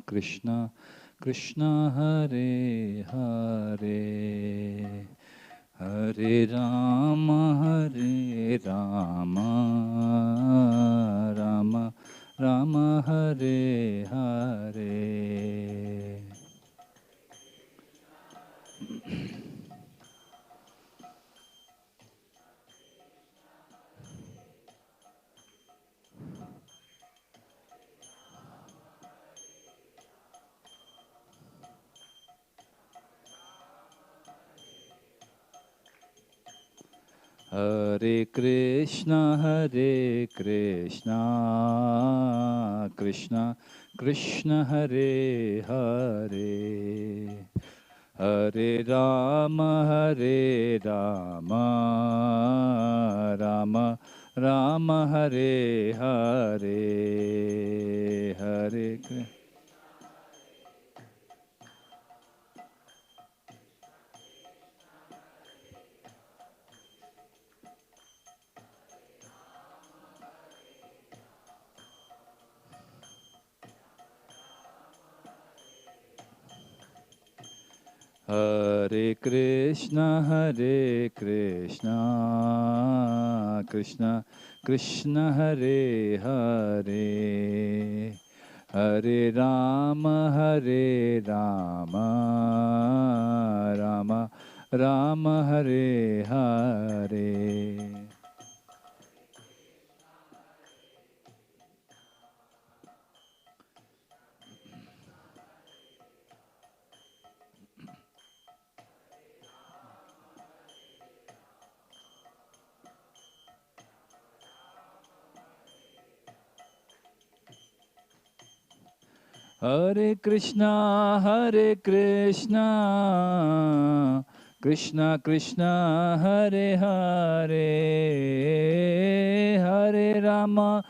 Krishna Krishna Hare Hare Hare Rama Rama Rama Hare Hare. Hare Krishna Krishna Krishna Hare Hare Hare Rama Rama Rama Hare Hare Hare Krishna. Hare Krishna Krishna Krishna Hare Hare Hare Rama Rama Rama Hare Hare. Hare Krishna Krishna Krishna Hare Hare Hare Rama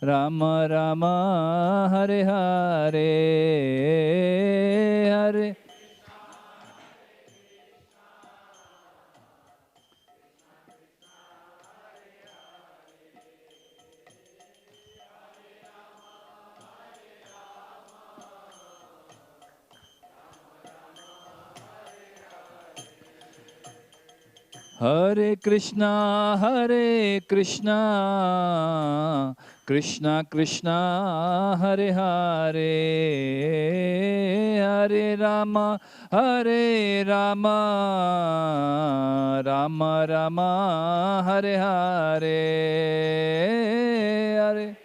Rama Rama Hare Hare Hare. Hare Krishna Krishna Krishna Hare Hare Hare Rama Rama Rama Hare Hare Hare.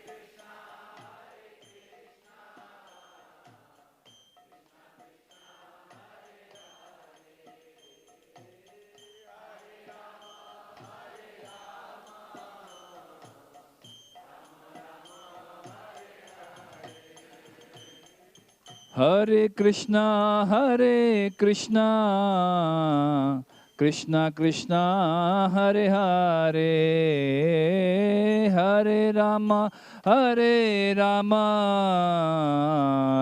Hare Krishna Krishna Krishna Hare Hare Hare Rama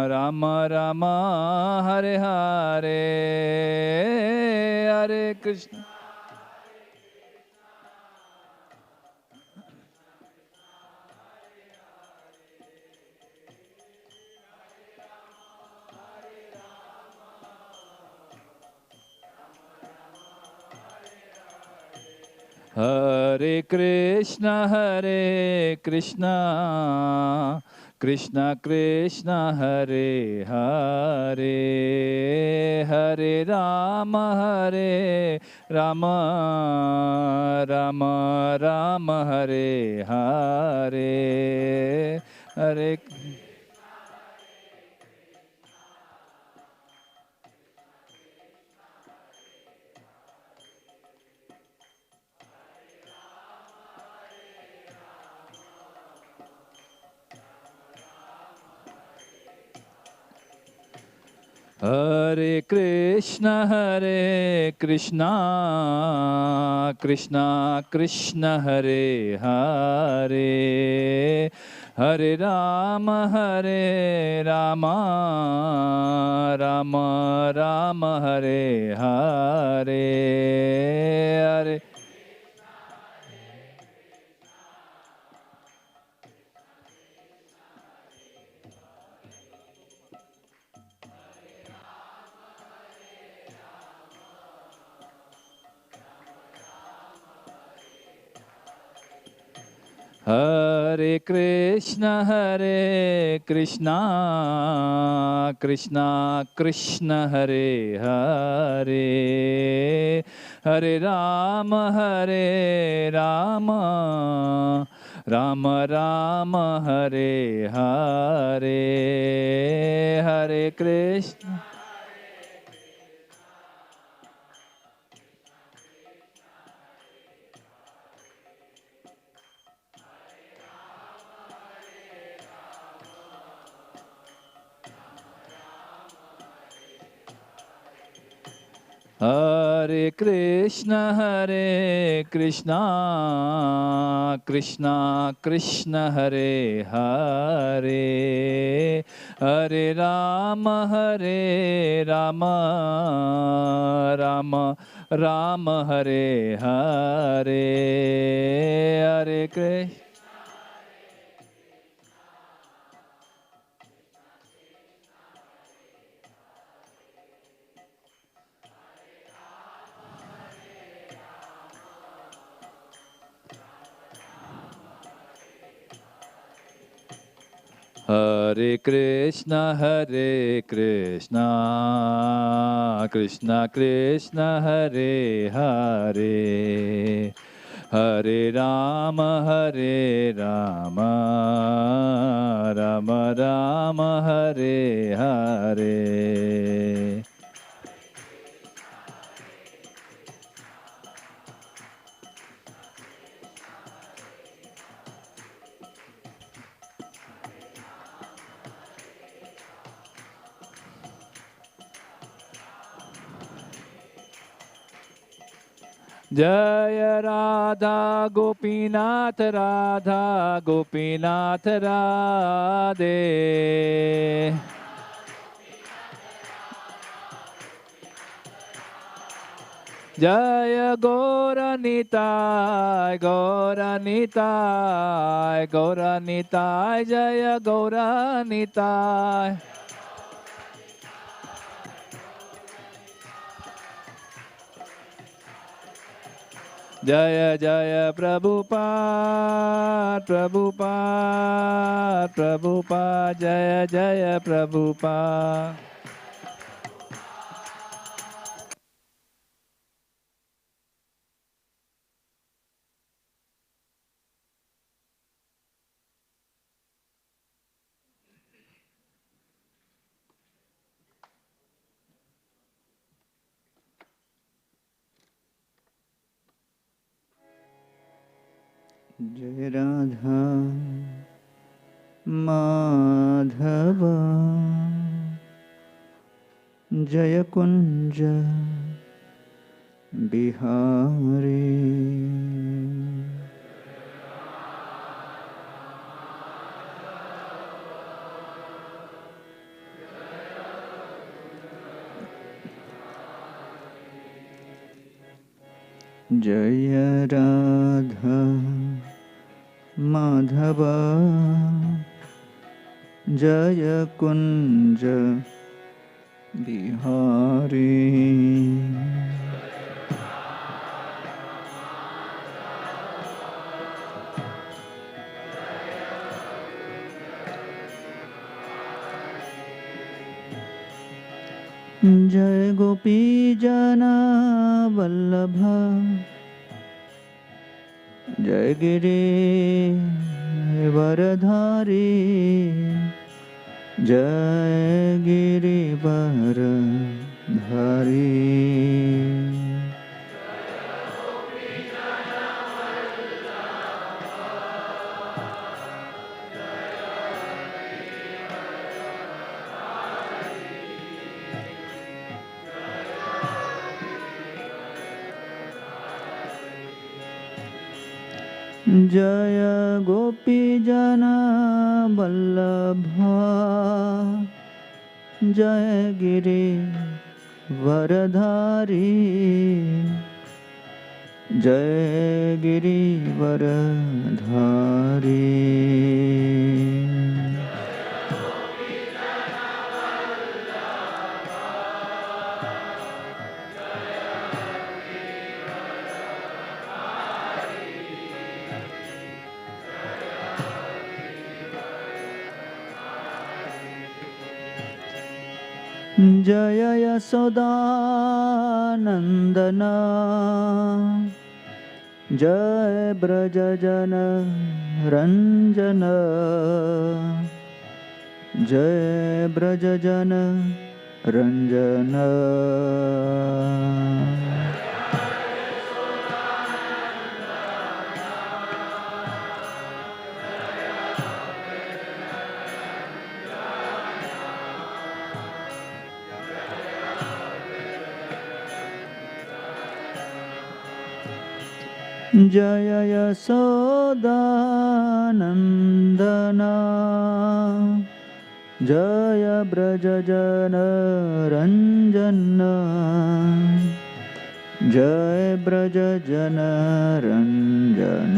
Rama Rama Hare Hare Hare Krishna. Hare Krishna Krishna Krishna Hare Hare Hare Rama Rama Rama Hare Hare Hare. Hare Krishna Krishna Krishna Hare Hare Hare Rama Rama Rama Hare Hare Hare. Hare Krishna, Krishna Krishna Hare Hare, Hare Rama, Rama Rama Hare Hare, Hare Krishna. Hare Krishna, Krishna Krishna Hare Hare, Hare Rama, Rama Rama Hare Hare, Hare Krishna. Hare Krishna, Krishna Krishna Hare Hare, Hare Rama, Rama Rama Hare Hare. Jaya Radha Gopinath, Radha Gopinath Radhe. Jaya Gauranitai, Gauranitai, Gauranitai, Jaya Gauranitai. Jaya Jaya Prabhupada, Prabhupada, Prabhupada, Jaya Jaya Prabhupada. Jai Radha Madhava Jaya Kunja Bihari Jaya Radha Madhava Jaya Kunja Bihari Jai Gopi Jana Vallabha Jai Giri Varadhari Jai Giri Varadhari Jaya Gopi Jana Vallabha Jaya Giri Varadhari Jaya Giri Varadhari जय यशोदानन्दना जय ब्रज जन रंजन जय ब्रज जन रंजन जय यशोदानन्दना जय ब्रज जन रंजन जय ब्रज जन रंजन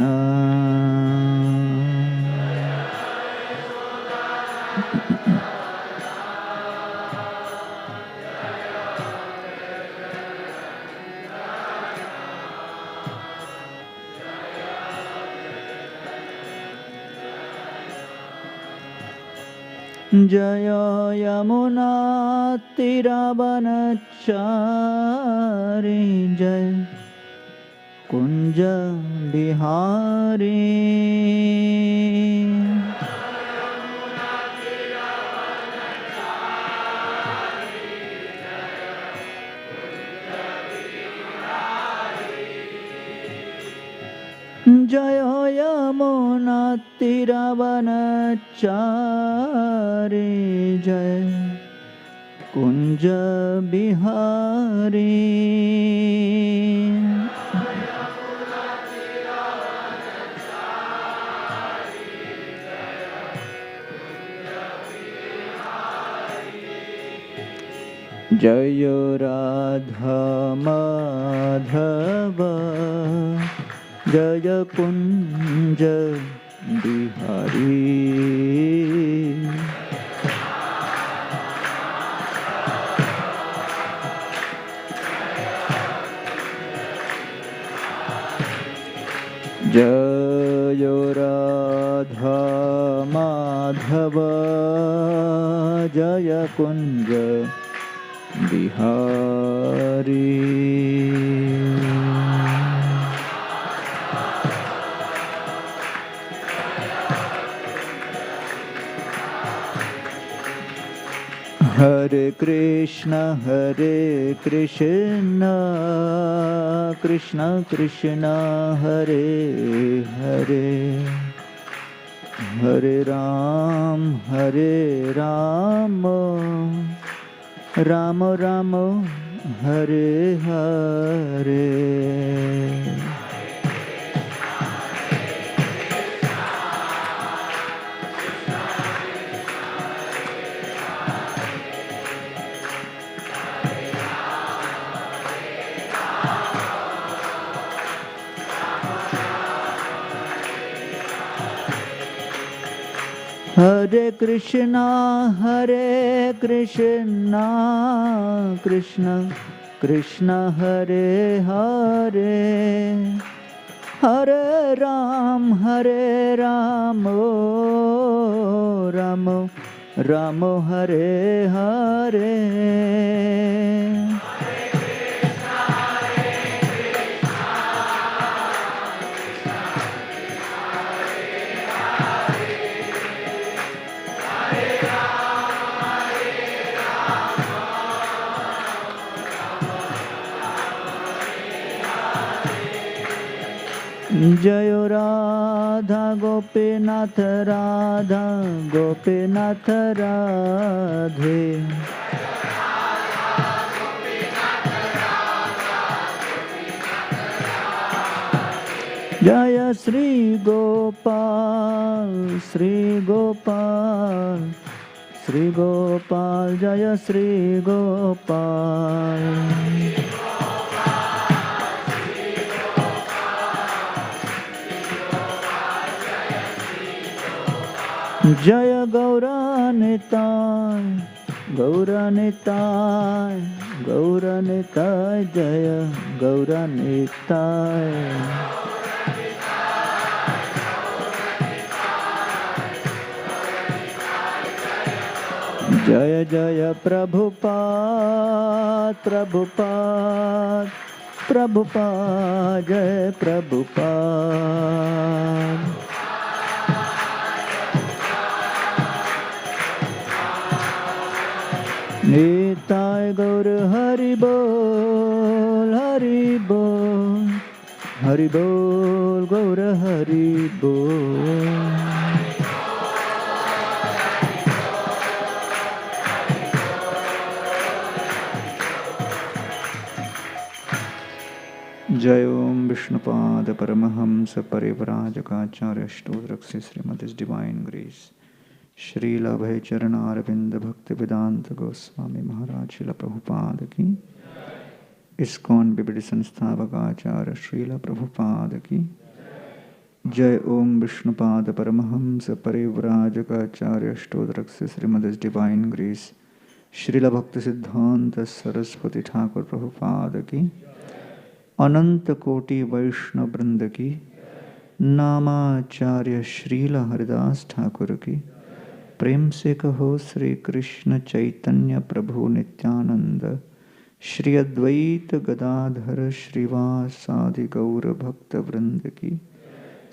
जय यमुना तीरवनचारि जय कुंज बिहारी जय यमुना तीरवनचारि जय कुंज बिहारी जय राधा माधव जय कुंज बिहारी जय राधा माधव जय कुंज बिहारी हरे कृष्ण कृष्ण कृष्ण हरे हरे हरे राम राम राम हरे हरे हरे कृष्णा कृष्ण कृष्ण हरे हरे हरे राम ओ राम राम हरे हरे जय राधा गोपीनाथ राधे जय श्री गोपाल जय श्री गोपाल जय गौरानिताय जय गौरानिताय जय जय प्रभुपाद प्रभुपाद प्रभुपाद जय प्रभुपाद। निताय गौर हरि बोल हरि बोल हरि बोल गौर हरि बोल। जय ओम विष्णुपाद परमहंस परिव्राजकाचार्य स्तोत्रस्य श्रीमद डिवाइन ग्रेस श्रील अभय चरणारविंद भक्ति वेदांत गोस्वामी महाराज श्रील प्रभुपाद की। इस्कॉन विविध संस्थापक आचार्य श्रील प्रभुपाद की जय। ओम विष्णुपाद परमहंस परिव्राजकाचार्य स्तोत्रस्य श्रीमद डिवाइन ग्रेस श्रील भक्ति सिद्धांत सरस्वती ठाकुर प्रभुपाद की। अनंत कोटि वैष्णव वृंद की नामाचार्य श्रील हरिदास ठाकुर की। प्रेम से कहो श्री कृष्ण चैतन्य प्रभु नित्यानंद श्री अद्वैत गदाधर श्रीवासादि गौर भक्त वृंद की।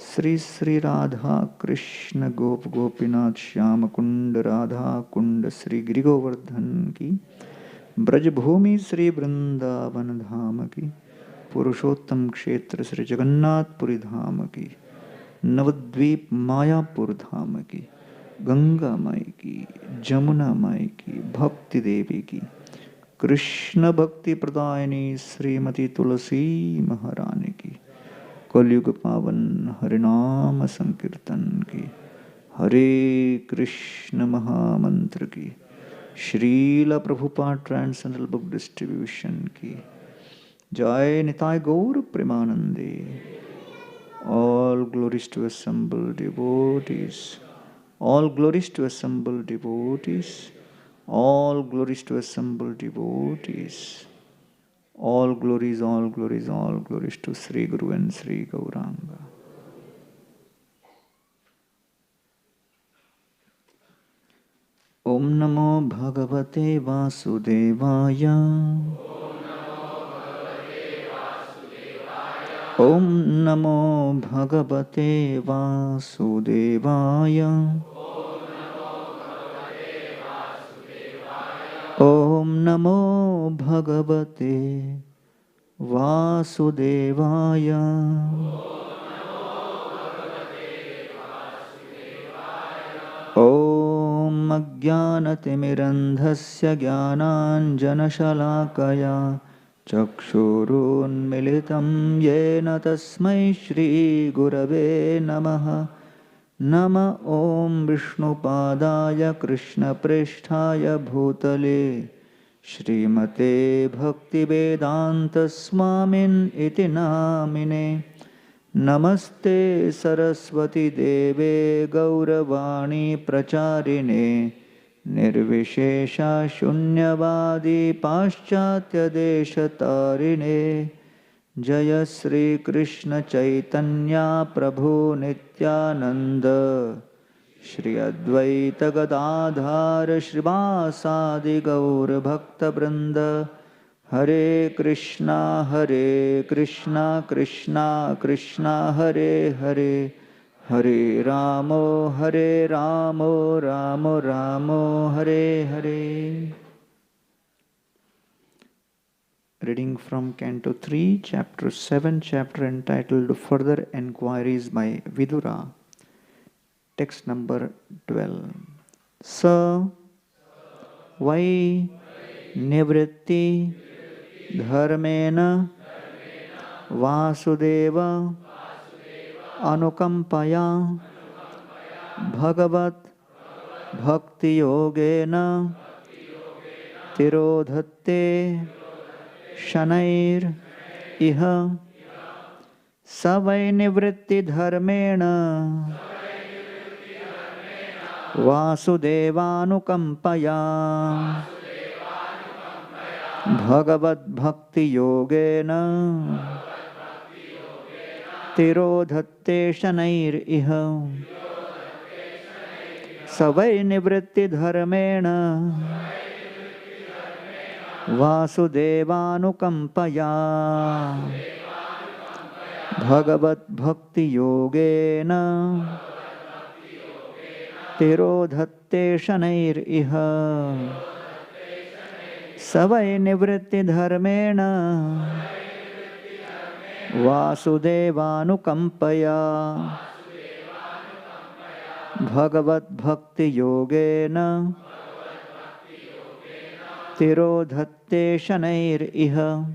श्री श्री राधा कृष्ण गोप गोपीनाथ श्याम कुंड राधा कुंड श्री गिरि गोवर्धन की। ब्रजभूमि श्री वृंदावन धाम की। पुरुषोत्तम क्षेत्र श्री जगन्नाथपुरी धाम की। नवद्वीप मायापुर धाम की। गंगा माई की जमुना माई की भक्ति देवी की। कृष्ण भक्ति प्रदायिनी श्रीमती तुलसी महारानी की। कलयुग पावन हरिनाम संकीर्तन की। हरे कृष्ण महामंत्र की। Srila Prabhupada transcendental book distribution की जय। निताय गौर प्रेमानंदे। All glories to assembled devotees. All glories to assembled devotees. All glories to assembled devotees. All glories, all glories, all glories to Sri Guru and Sri Gauranga. Om Namo Bhagavate Vasudevaya. Om Namo Bhagavate Vasudevaya. Om Namo Bhagavate Vasudevaya. Om Ajnanaतिमिरन्धस्य ज्ञानाञ्जनशलाकया चक्षुरुन्मिलितं येन तस्मै श्रीगुरवे नमः। नम ॐ विष्णुपादाय कृष्णप्रेष्ठाय भूतले श्रीमते भक्तिवेदान्तस्वामिन् इति नामिने। नमस्ते सरस्वती देवे गौरवाणी प्रचारिणे निर्विशेषा शून्यवादी पाश्चात्यदेशतारिणे। जय श्री कृष्ण चैतन्य प्रभु नित्यानंद श्री अद्वैत गदाधर श्रीवासादि गौर भक्तवृंद। हरे कृष्णा कृष्णा कृष्णा हरे हरे हरे रामो रामो रामो Hare Hare. Reading from Canto 3, Chapter 7, chapter entitled Further Enquiries by Vidura. Text number 12. Sa vai nivritti dharmena vasudeva anukampaya bhagavat bhakti yogena tirodhatte शनैर इह सवै निवृत्ति धर्मेण वासुदेवानुकंपया भगवद्भक्ति योगेन तिरोधत्ते शनैर इह Savai nivritti dharmena Vasudevanukampaya Bhagavat bhakti yogena Tirodhatte shanair iha Savai nivritti dharmena Vasudevanukampaya Bhagavat bhakti yogena Tirodhatte shanair iha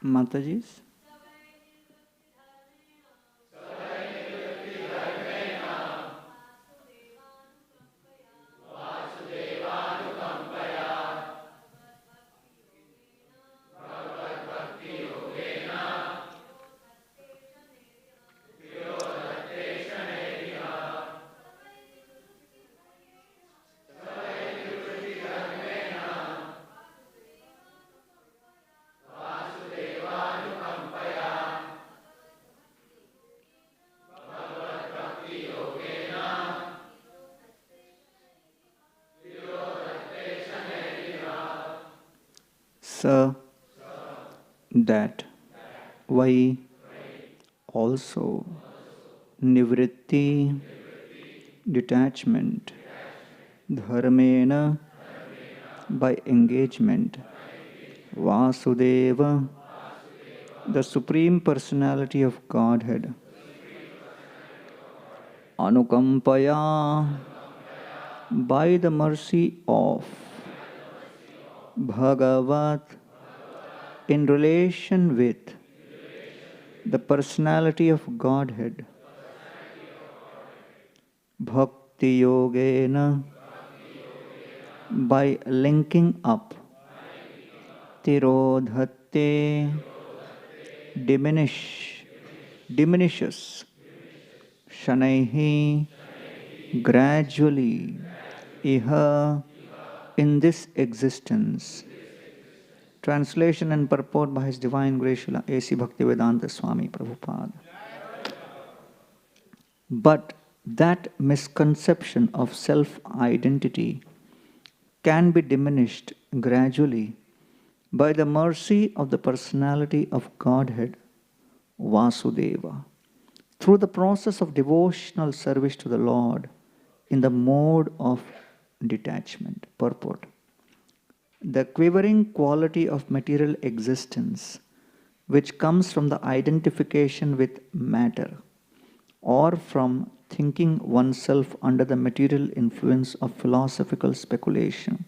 Mataji's. So that why also nivritti detachment dharmena by engagement Vasudeva the Supreme Personality of Godhead Anukampaya by the mercy of Bhagavat in relation with the personality of Godhead Bhakti Yogena by linking up Tirodhatte diminishes Shanaihi gradually Iha in this existence. Translation and purport by His Divine Grace Srila A.C. Bhaktivedanta Swami Prabhupada. But that misconception of self-identity can be diminished gradually by the mercy of the personality of Godhead, Vasudeva, through the process of devotional service to the Lord in the mode of detachment. Purport. The quivering quality of material existence, which comes from the identification with matter, or from thinking oneself under the material influence of philosophical speculation,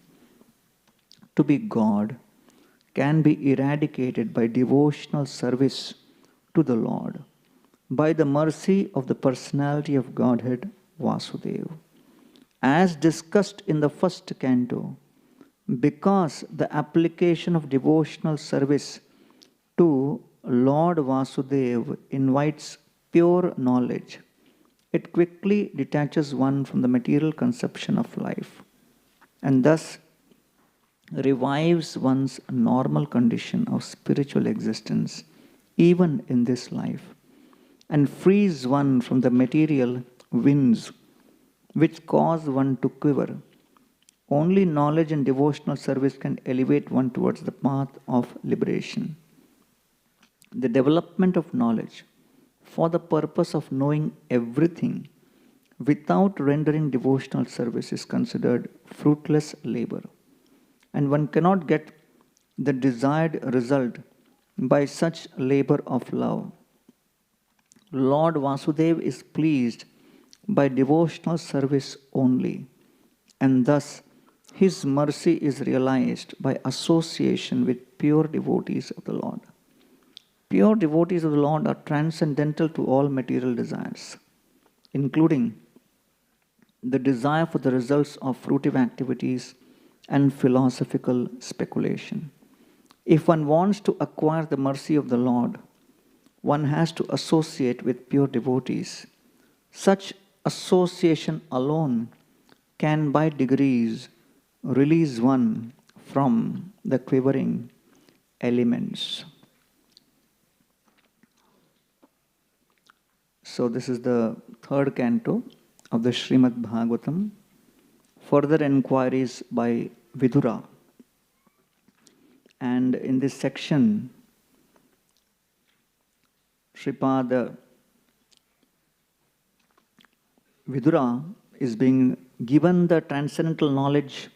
to be God, can be eradicated by devotional service to the Lord, by the mercy of the personality of Godhead, Vasudeva. As discussed in the first canto, because the application of devotional service to Lord Vasudeva invites pure knowledge, it quickly detaches one from the material conception of life and thus revives one's normal condition of spiritual existence even in this life. and frees one from the material winds which cause one to quiver. Only knowledge and devotional service can elevate one towards the path of liberation. The development of knowledge for the purpose of knowing everything without rendering devotional service is considered fruitless labor, and one cannot get the desired result by such labor of love. Lord Vasudeva is pleased by devotional service only, and thus his mercy is realized by association with pure devotees of the Lord. Pure devotees of the Lord are transcendental to all material desires, including the desire for the results of fruitive activities and philosophical speculation. If one wants to acquire the mercy of the Lord, one has to associate with pure devotees. Such association alone can by degrees release one from the quivering elements. So this is the third canto of the Srimad Bhagavatam. Further enquiries by Vidura. And in this section, Sripad Vidura is being given the transcendental knowledge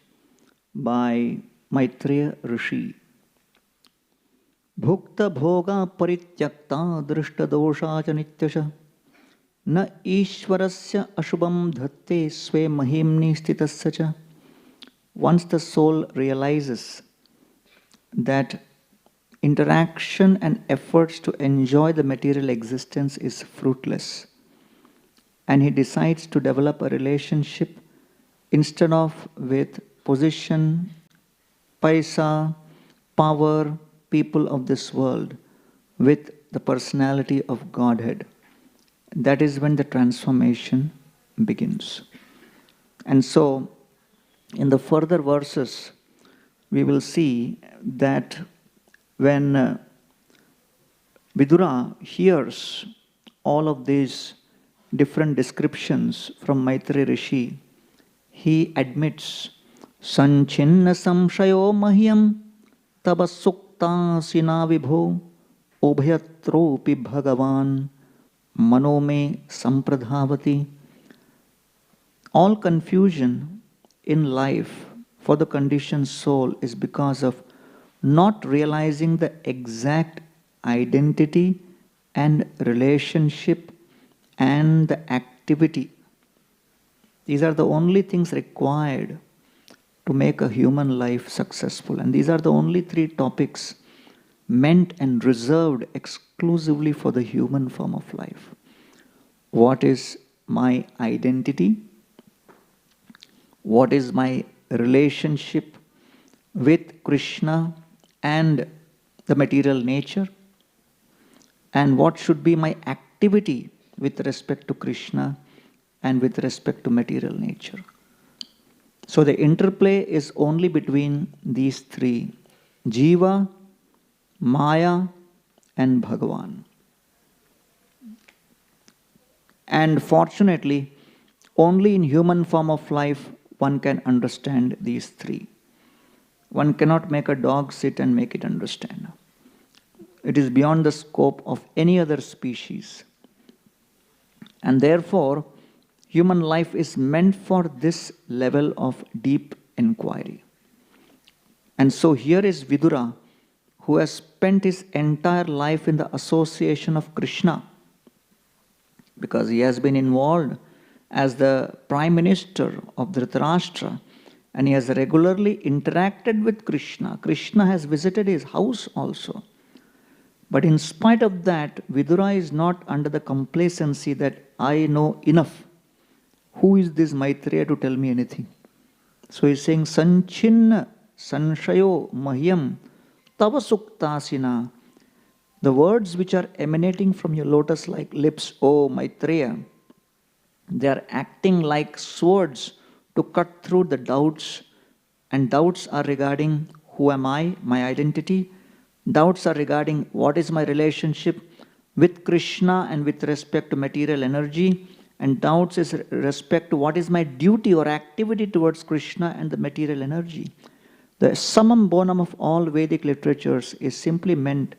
by Maitreya Rishi. Bhukta bhoga parityakta drishta dosha cha nityasha na ishvarasya ashubham dhatte sve mahimni stitasya cha. Once the soul realizes that interaction and efforts to enjoy the material existence is fruitless, and he decides to develop a relationship instead of with position, paisa, power, people of this world, with the personality of Godhead. That is when the transformation begins. And so, in the further verses, we will see that when Vidura hears all of these different descriptions from Maitreya Rishi, he admits, Sanchinna samshayo mahyam tava sukta sina vibho ubhayatropi bhagavan manome sampradhavati. All confusion in life for the conditioned soul is because of not realizing the exact identity and relationship and the activity. These are the only things required to make a human life successful. And these are the only three topics meant and reserved exclusively for the human form of life. What is my identity? What is my relationship with Krishna and the material nature? And what should be my activity with respect to Krishna and with respect to material nature? So the interplay is only between these three: Jiva, Maya, and Bhagavan. And fortunately, only in human form of life one can understand these three. One cannot make a dog sit and make it understand. It is beyond the scope of any other species. And therefore, human life is meant for this level of deep inquiry. And so here is Vidura, who has spent his entire life in the association of Krishna, because he has been involved as the Prime Minister of Dhritarashtra, and he has regularly interacted with Krishna. Krishna has visited his house also. But in spite of that, Vidura is not under the complacency that I know enough. Who is this Maitreya to tell me anything? So he's saying, Sanchinna sanshayo mahyam tava suktasina. The words which are emanating from your lotus-like lips, O Maitreya, they are acting like swords to cut through the doubts. And doubts are regarding who am I, my identity. Doubts are regarding what is my relationship. with Krishna and with respect to material energy, and doubts is respect to what is my duty or activity towards Krishna and the material energy. The summum bonum of all Vedic literatures is simply meant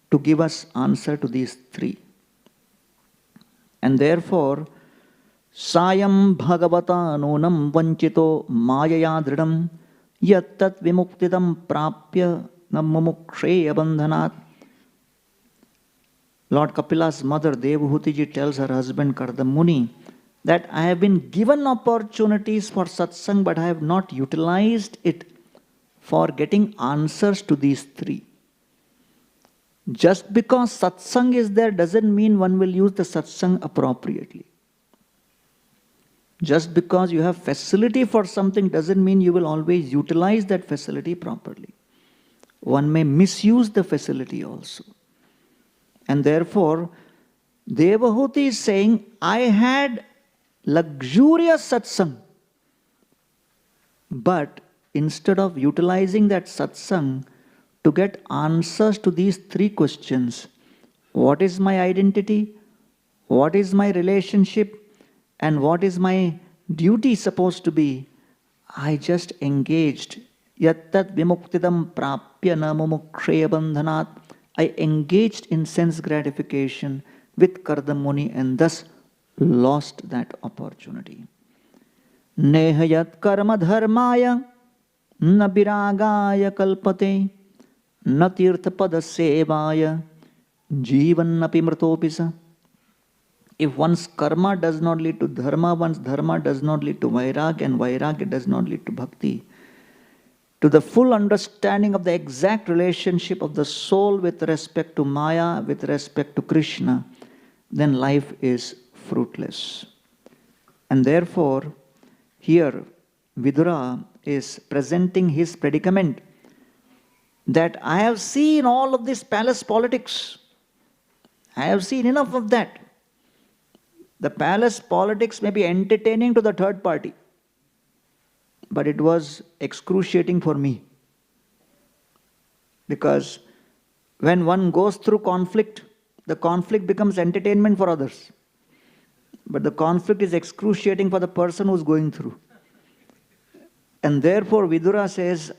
to give us answer to these three. And therefore, Sayam Bhagavata Nunam Vanchito Mayaya Dridam Yattat Vimuktidam Prapya Namumuksheya Bandhanat. Lord Kapila's mother Devahutiji tells her husband Kardamuni that I have been given opportunities for satsang, but I have not utilized it for getting answers to these three. Just because satsang is there doesn't mean one will use the satsang appropriately. Just because you have facility for something doesn't mean you will always utilize that facility properly. One may misuse the facility also. And therefore, Devahuti is saying, I had luxurious satsang, but instead of utilizing that satsang to get answers to these three questions, what is my identity, what is my relationship, and what is my duty supposed to be, I just engaged. Yattat vimuktidam prapya na mumuksheya bandhanat. I engaged in sense gratification with Kardamuni and thus lost that opportunity. Nehayat karma dharmaya na viragaya kalpate na tirthapada sevaya jivan napi mritopisa. If one's karma does not lead to dharma, one's dharma does not lead to vairagya, and vairagya does not lead to bhakti, to the full understanding of the exact relationship of the soul with respect to Maya, with respect to Krishna, then life is fruitless. And therefore, here Vidura is presenting his predicament that I have seen all of this palace politics. I have seen enough of that. The palace politics may be entertaining to the third party, but it was excruciating for me. Because when one goes through conflict, the conflict becomes entertainment for others. But the conflict is excruciating for the person who's going through. And therefore Vidura says,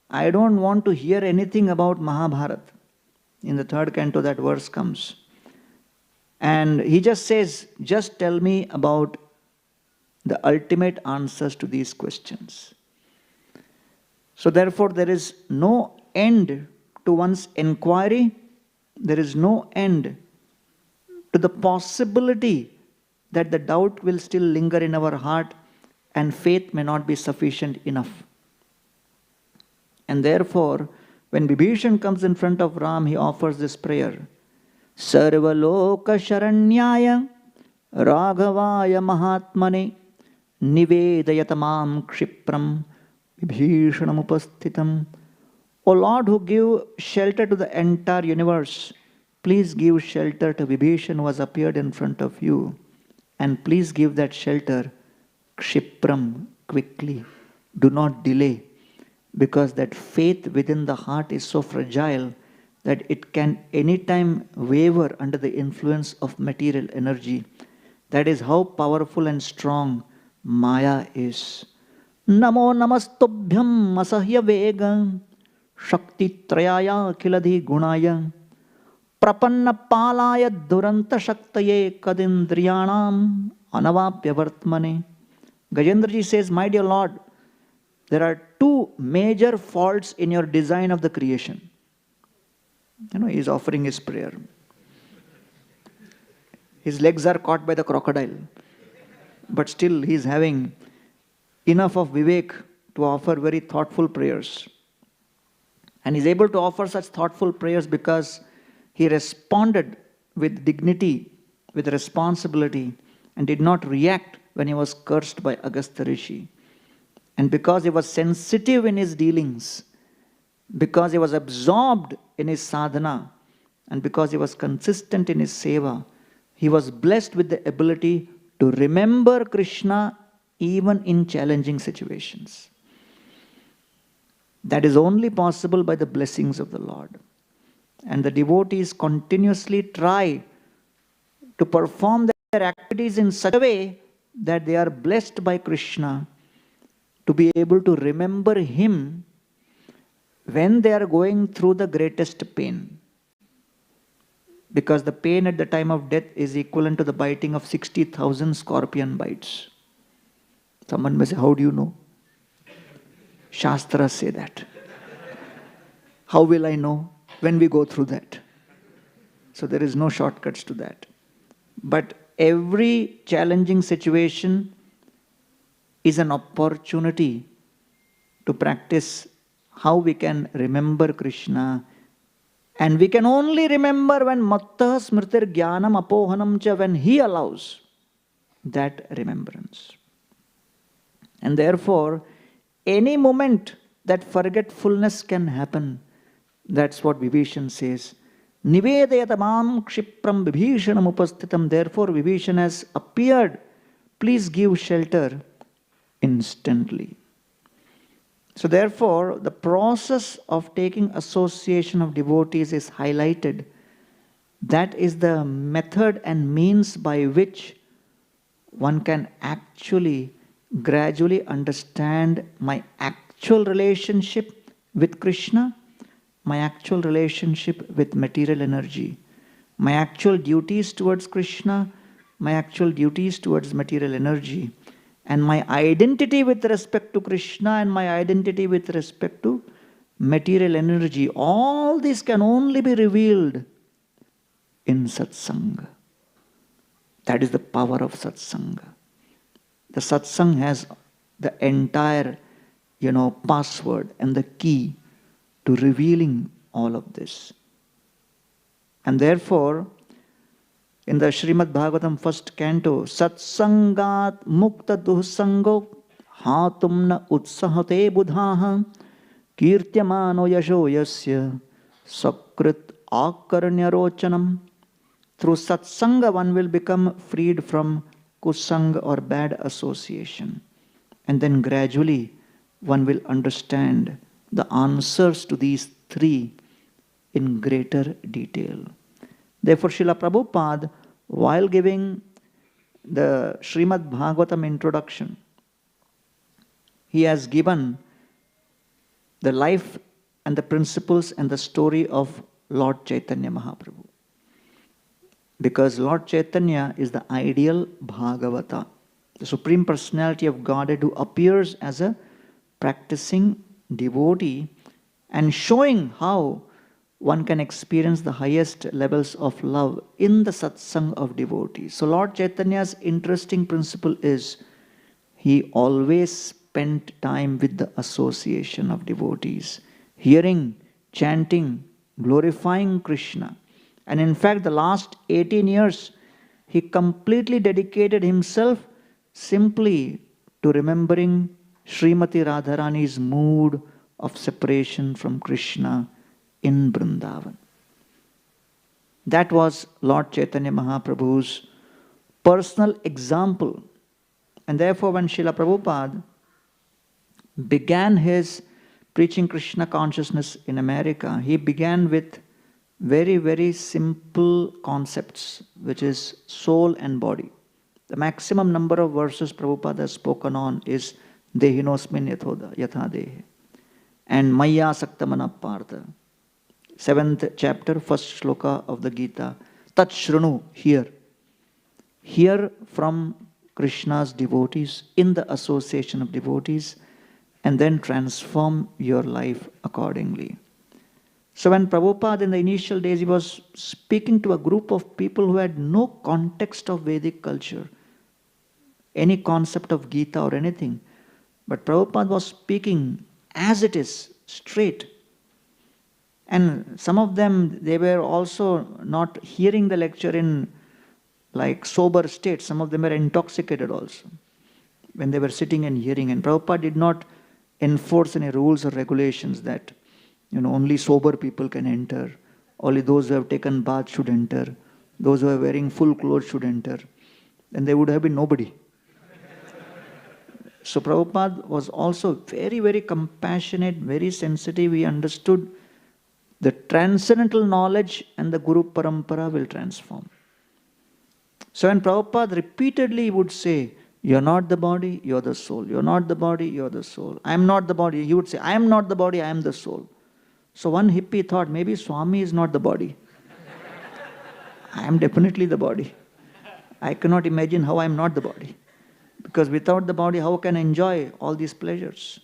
I don't want to hear anything about Mahabharata. In the third canto that verse comes. And he just says, just tell me about the ultimate answers to these questions. So therefore there is no end to one's inquiry. There is no end to the possibility that the doubt will still linger in our heart and faith may not be sufficient enough. And therefore, when Vibhishan comes in front of Ram, he offers this prayer. Sarvaloka Sharanyaya Raghavaya Mahatmane Nivedayatamam Kshipram Vibhishanam Upasthitam. O Lord, who give shelter to the entire universe, please give shelter to Vibhishan who has appeared in front of you. And please give that shelter Kshipram, quickly. Do not delay. Because that faith within the heart is so fragile that it can anytime waver under the influence of material energy. That is how powerful and strong Maya is. Namo namastobhyam asahya vega shakti trayaya kiladhi gunaya prapanna palaya duranta shaktaye kadindriyanam anavapya vartmane. Gajendraji says, my dear Lord, there are two major faults in your design of the creation. He is offering his prayer. His legs are caught by the crocodile. But still he is having enough of vivek to offer very thoughtful prayers. And he is able to offer such thoughtful prayers because he responded with dignity, with responsibility, and did not react when he was cursed by Agastya Rishi. And because he was sensitive in his dealings, because he was absorbed in his sadhana, and because he was consistent in his seva, he was blessed with the ability to remember Krishna even in challenging situations. That is only possible by the blessings of the Lord. And the devotees continuously try to perform their activities in such a way that they are blessed by Krishna to be able to remember Him when they are going through the greatest pain. Because the pain at the time of death is equivalent to the biting of 60,000 scorpion bites. Someone may say, how do you know? Shastras say that. How will I know? When we go through that. So there is no shortcuts to that. But every challenging situation is an opportunity to practice how we can remember Krishna. And we can only remember when mattah smritir jnanam apohanam cha, when He allows that remembrance. And therefore, any moment that forgetfulness can happen, that's what Vibhishan says. Nivedayatamam kshipram Vibhishanam upastitam. Therefore, Vibhishan has appeared. Please give shelter instantly. So therefore, the process of taking association of devotees is highlighted. That is the method and means by which one can actually gradually understand my actual relationship with Krishna, my actual relationship with material energy, my actual duties towards Krishna, my actual duties towards material energy, and my identity with respect to Krishna and my identity with respect to material energy. All this can only be revealed in satsanga. That is the power of satsanga. The satsang has the entire, password and the key to revealing all of this. And therefore, in the Srimad Bhagavatam first canto, Satsangat mukta duhsango hatumna utsahate budhaha kirtyamano yasho yasya sakrit akarnya rochanam. Through satsanga one will become freed from kusang or bad association. And then gradually one will understand the answers to these three in greater detail. Therefore, Srila Prabhupada, while giving the Srimad Bhagavatam introduction, he has given the life and the principles and the story of Lord Chaitanya Mahaprabhu. Because Lord Chaitanya is the ideal Bhagavata, the Supreme Personality of Godhead who appears as a practicing devotee and showing how one can experience the highest levels of love in the satsang of devotees. So Lord Chaitanya's interesting principle is he always spent time with the association of devotees, hearing, chanting, glorifying Krishna. And in fact, the last 18 years, he completely dedicated himself simply to remembering Srimati Radharani's mood of separation from Krishna in Vrindavan. That was Lord Chaitanya Mahaprabhu's personal example. And therefore, when Srila Prabhupada began his preaching Krishna consciousness in America, he began with very, very simple concepts, which is soul and body. The maximum number of verses Prabhupada has spoken on is Dehinosmin yatha dehe and Maya Saktamana Partha. 7th chapter, 1st shloka of the Gita. Tat Shrunu, hear. Hear from Krishna's devotees in the association of devotees and then transform your life accordingly. So when Prabhupada in the initial days, he was speaking to a group of people who had no context of Vedic culture, any concept of Gita or anything. But Prabhupada was speaking as it is, straight. And some of them, they were also not hearing the lecture in like sober state. Some of them were intoxicated also when they were sitting and hearing. And Prabhupada did not enforce any rules or regulations that only sober people can enter. Only those who have taken bath should enter. Those who are wearing full clothes should enter. Then there would have been nobody. So Prabhupada was also very, very compassionate, very sensitive. He understood the transcendental knowledge and the Guru Parampara will transform. So when Prabhupada repeatedly would say, you're not the body, you're the soul. You're not the body, you're the soul. I am not the body. He would say, I am not the body, I am the soul. So one hippie thought, maybe Swami is not the body. I am definitely the body. I cannot imagine how I am not the body. Because without the body, how can I enjoy all these pleasures?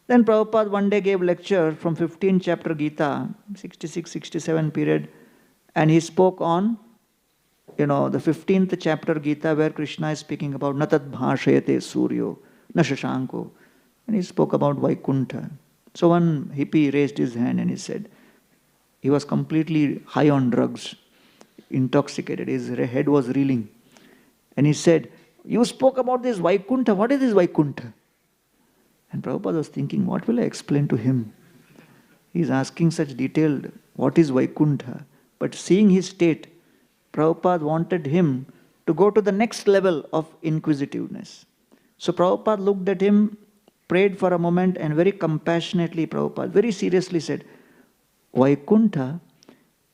Then Prabhupada one day gave lecture from 15th chapter Gita, 66-67 period, and he spoke on, the 15th chapter Gita where Krishna is speaking about Natat bhashayate suryo, na shashanko. And he spoke about Vaikuntha. So one hippie raised his hand and he said, he was completely high on drugs, intoxicated, his head was reeling. And he said, you spoke about this Vaikuntha, what is this Vaikuntha? And Prabhupada was thinking, what will I explain to him? He is asking such detailed, what is Vaikuntha? But seeing his state, Prabhupada wanted him to go to the next level of inquisitiveness. So Prabhupada looked at him, prayed for a moment, and very compassionately Prabhupada very seriously said, Vaikuntha,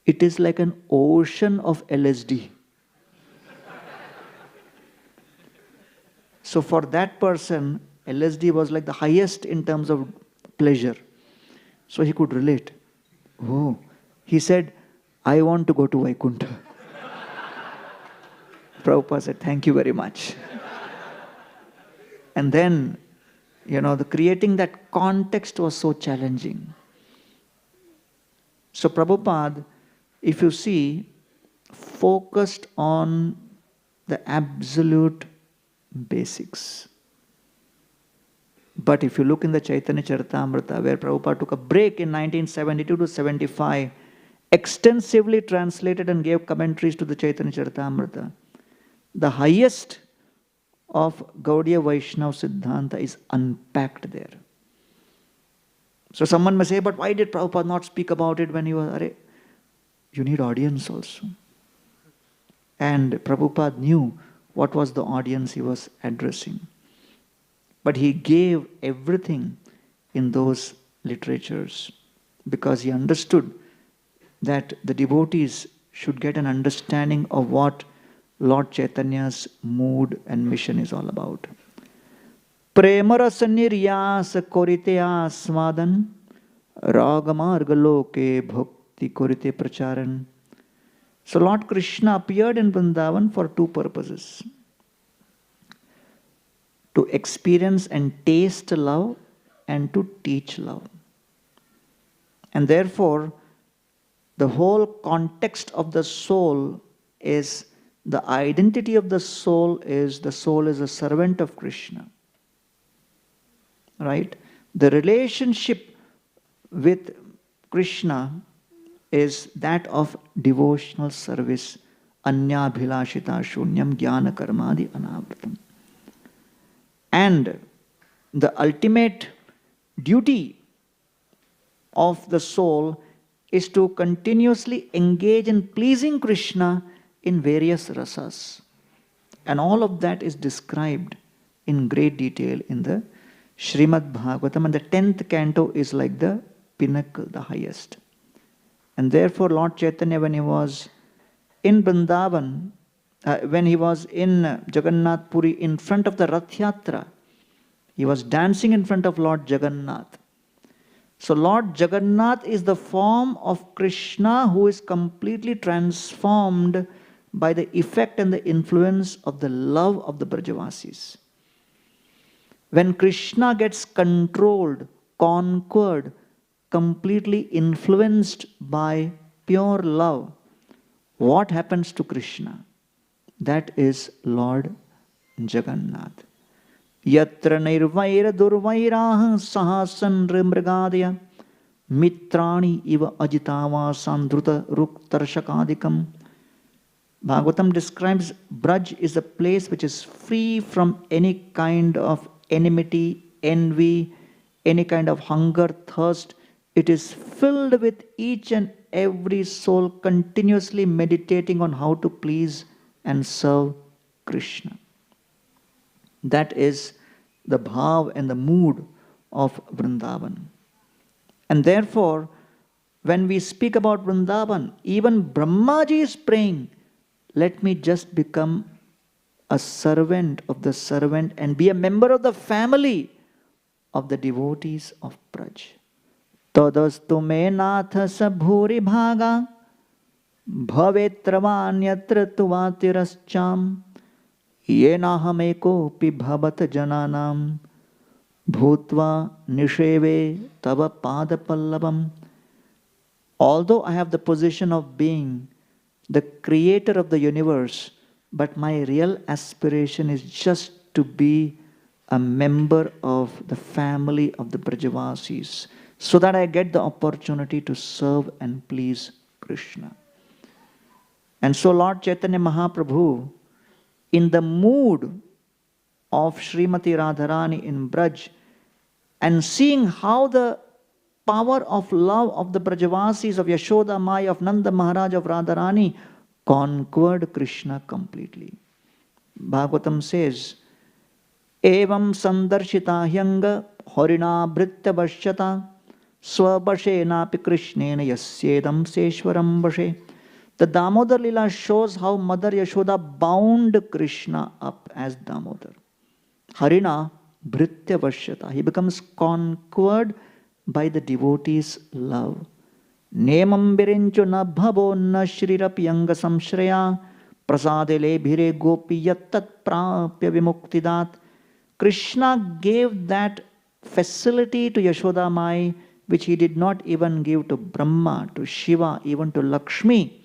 it is like an ocean of LSD. So for that person, LSD was like the highest in terms of pleasure. So he could relate. Oh, he said, I want to go to Vaikuntha. Prabhupada said, thank you very much. And then, the creating that context was so challenging. So Prabhupada, if you see, focused on the absolute basics. But if you look in the Chaitanya Charitamrita, where Prabhupada took a break in 1972 to 75, extensively translated and gave commentaries to the Chaitanya Charitamrita, the highest of Gaudiya Vaishnava Siddhanta is unpacked there. So someone may say, but why did Prabhupada not speak about it when he was... You need audience also. And Prabhupada knew what was the audience he was addressing. But he gave everything in those literatures because he understood that the devotees should get an understanding of what Lord Chaitanya's mood and mission is all about. Premarasa niryasa korite asmadan ragamarga loke bhakti korite pracharan. So Lord Krishna appeared in Vrindavan for two purposes. To experience and taste love and to teach love. And therefore, the whole context of the soul is, the identity of the soul is a servant of Krishna. Right? The relationship with Krishna is that of devotional service. Anya bhilashita shunyam jnana karmadi anavratam. And the ultimate duty of the soul is to continuously engage in pleasing Krishna in various rasas. And all of that is described in great detail in the Srimad Bhagavatam. And the 10th canto is like the pinnacle, the highest. And therefore Lord Chaitanya, when he was in Vrindavan, when he was in Jagannath Puri in front of the Rath Yatra, he was dancing in front of Lord Jagannath. So Lord Jagannath is the form of Krishna who is completely transformed by the effect and the influence of the love of the Brajavasis. When Krishna gets controlled, conquered, completely influenced by pure love, what happens to Krishna? That is Lord Jagannath. Yatra nirvaira durvairaha sahasan mrigadaya mitrani iva ajitava sandruta ruktarshakadikam. Bhagavatam describes Braj is a place which is free from any kind of enmity, envy, any kind of hunger, thirst. It is filled with each and every soul continuously meditating on how to please and serve Krishna. That is the bhav and the mood of Vrindavan. And therefore, when we speak about Vrindavan, even Brahmaji is praying, let me just become a servant of the servant and be a member of the family of the devotees of Braj. Tadastu me natha sabhuri bhaga bhavetrvanyatra tuvatirascham yenahamekopi bhavat jananam bhutva nisheve tava padapallavam. Although I have the position of being the creator of the universe, but my real aspiration is just to be a member of the family of the Brajavasis, so that I get the opportunity to serve and please Krishna. And so Lord Chaitanya Mahaprabhu, in the mood of Srimati Radharani in Braj, and seeing how the power of love of the Brajavasis, of Yashoda Mai, of Nanda Maharaj, of Radharani, conquered Krishna completely. Bhagavatam says, Evam sandarshita hyanga horina bhritya vashyata swabashena pi krishnena yasyedam seshwaram vashe. The Damodar Lila shows how Mother Yashoda bound Krishna up as Damodar. Harina bhritya vashyata. He becomes conquered by the devotees' love. Nemam birinchu na bhavo na shrirapyanga samshraya prasadele bhire gopi yattat prapya vimuktidat. Krishna gave that facility to Yashoda Mai which he did not even give to Brahma, to Shiva, even to Lakshmi,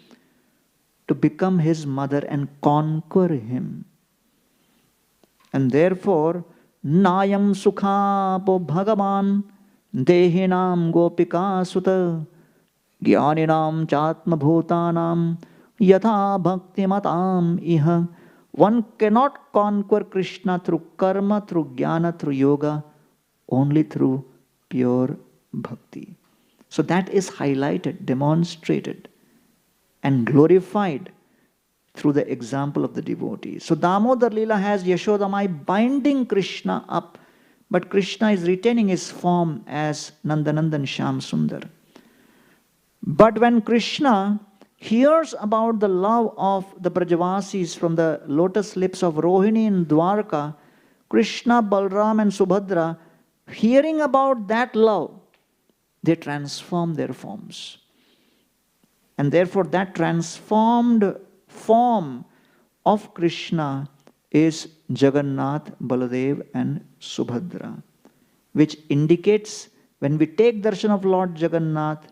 to become his mother and conquer him. And therefore, Nayam Sukhapo Bhagavan Dehinam Gopika Sutta Gyaninam Chatma Bhutanam Yatha Bhakti Matam Iha. One cannot conquer Krishna through karma, through jnana, through yoga, only through pure bhakti. So that is highlighted, demonstrated, and glorified through the example of the devotees. So Damodar Leela has Yashoda Mai binding Krishna up, but Krishna is retaining his form as Nandanandan Shyam Sundar. But when Krishna hears about the love of the Brajavasis from the lotus lips of Rohini in Dwarka, Krishna, Balram and Subhadra, hearing about that love, they transform their forms. And therefore that transformed form of Krishna is Jagannath, Baladev and Subhadra, which indicates when we take darshan of Lord Jagannath,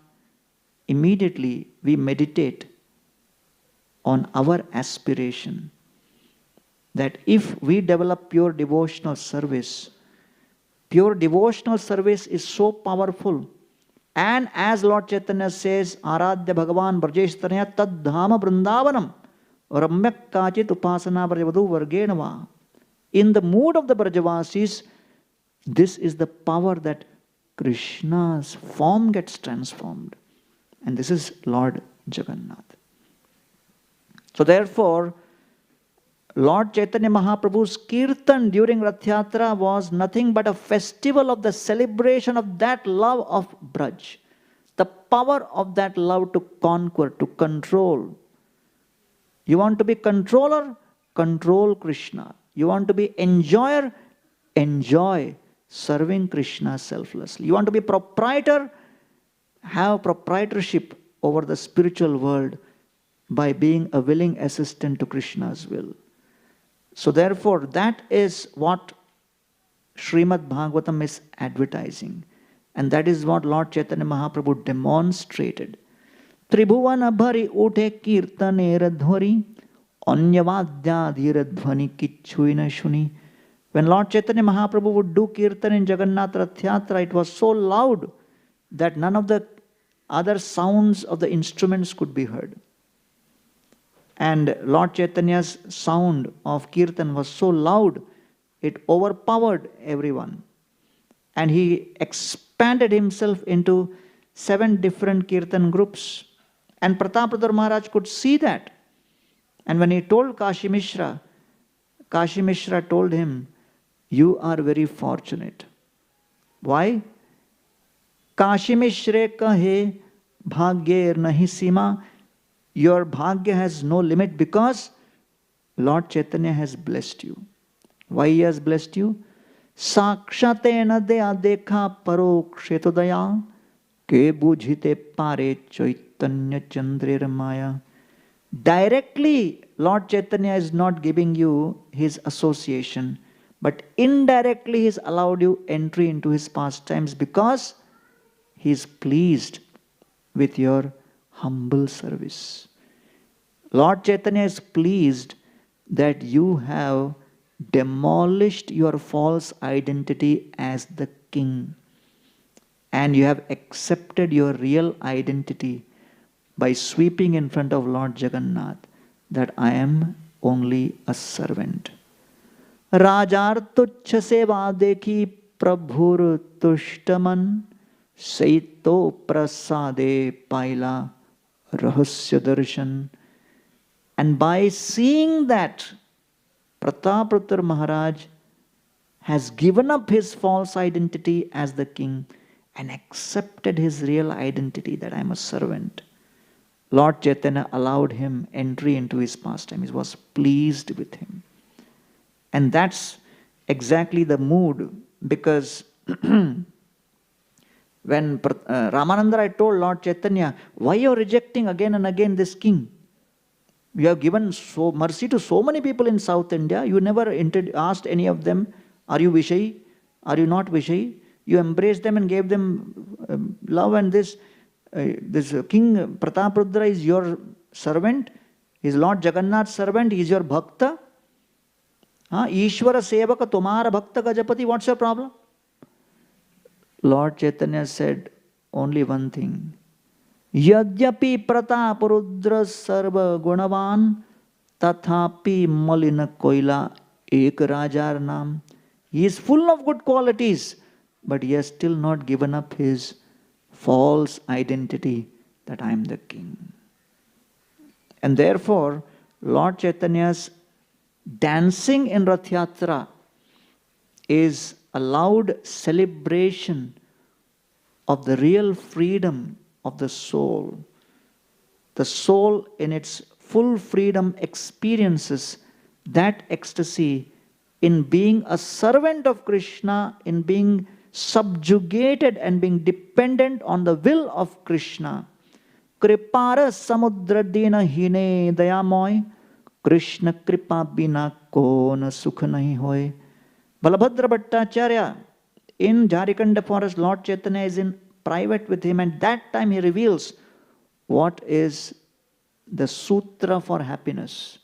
immediately we meditate on our aspiration that if we develop pure devotional service is so powerful. And as Lord Chaitanya says, Aradhya Bhagavan Brajeshtaraya Tad Dhama Vrindavanam Ramyak Kachit Upasana Brajavadu Vargenava. In the mood of the Brajavasis, this is the power that Krishna's form gets transformed. And this is Lord Jagannath. So therefore, Lord Chaitanya Mahaprabhu's Kirtan during Rath Yatra was nothing but a festival of the celebration of that love of Braj. The power of that love to conquer, to control. You want to be controller? Control Krishna. You want to be enjoyer? Enjoy serving Krishna selflessly. You want to be proprietor? Have proprietorship over the spiritual world by being a willing assistant to Krishna's will. So therefore, that is what Srimad Bhagavatam is advertising. And that is what Lord Chaitanya Mahaprabhu demonstrated. Tribhuvana bhari ute kirtanera dhvari anyavadya dhira dhvani kichuina shuni. When Lord Chaitanya Mahaprabhu would do kirtan in Jagannath Rath Yatra, it was so loud that none of the other sounds of the instruments could be heard. And Lord Chaitanya's sound of kirtan was so loud, it overpowered everyone. And he expanded himself into 7 different kirtan groups. And Pratapadar Maharaj could see that. And when he told Kashi Mishra told him, you are very fortunate. Why? Kashi Mishre kahe bhagyer nahi sima Your bhagya has no limit because Lord Chaitanya has blessed you. Why he has blessed you? Sakshate daya dekha paroksheta ke bujhite pare chaitanya chandrer maya. Directly, Lord Chaitanya is not giving you his association, but indirectly he has allowed you entry into his pastimes because he is pleased with your humble service. Lord Chaitanya is pleased that you have demolished your false identity as the king and you have accepted your real identity by sweeping in front of Lord Jagannath that I am only a servant. Rajar tuchha seva dekhi prabhur tushtaman saito prasade paila rahasya darshan. And by seeing that Prataparutra Maharaj has given up his false identity as the king and accepted his real identity that I am a servant, Lord Chaitanya allowed him entry into his pastime. He was pleased with him. And that's exactly the mood, because when Ramananda I told Lord Chaitanya, why you are rejecting again and again this king? You have given so mercy to so many people in South India. You never asked any of them, are you Vishayi? Are you not Vishayi? You embraced them and gave them love, and this King Prataparudra is your servant. He is Lord Jagannath's servant. He is your bhakta. Ishvara sevaka tumara bhakta gajapati. What's your problem? Lord Chaitanya said only one thing. Yadyapi Prataparudra sarva gunavan tathapi malina koila ek rajar nam. He is full of good qualities, but he has still not given up his false identity that I am the king. And therefore, Lord Chaitanya's dancing in Rath Yatra is a loud celebration of the real freedom of the soul. The soul in its full freedom experiences that ecstasy in being a servant of Krishna, in being subjugated and being dependent on the will of Krishna. Kripara samudra dina hine dayamoy, Krishna kripa bina kona sukha nahi hoy. Balabhadra Bhattacharya in Jharikanda forest, Lord Chaitanya is in private with him, and that time he reveals what is the sutra for happiness.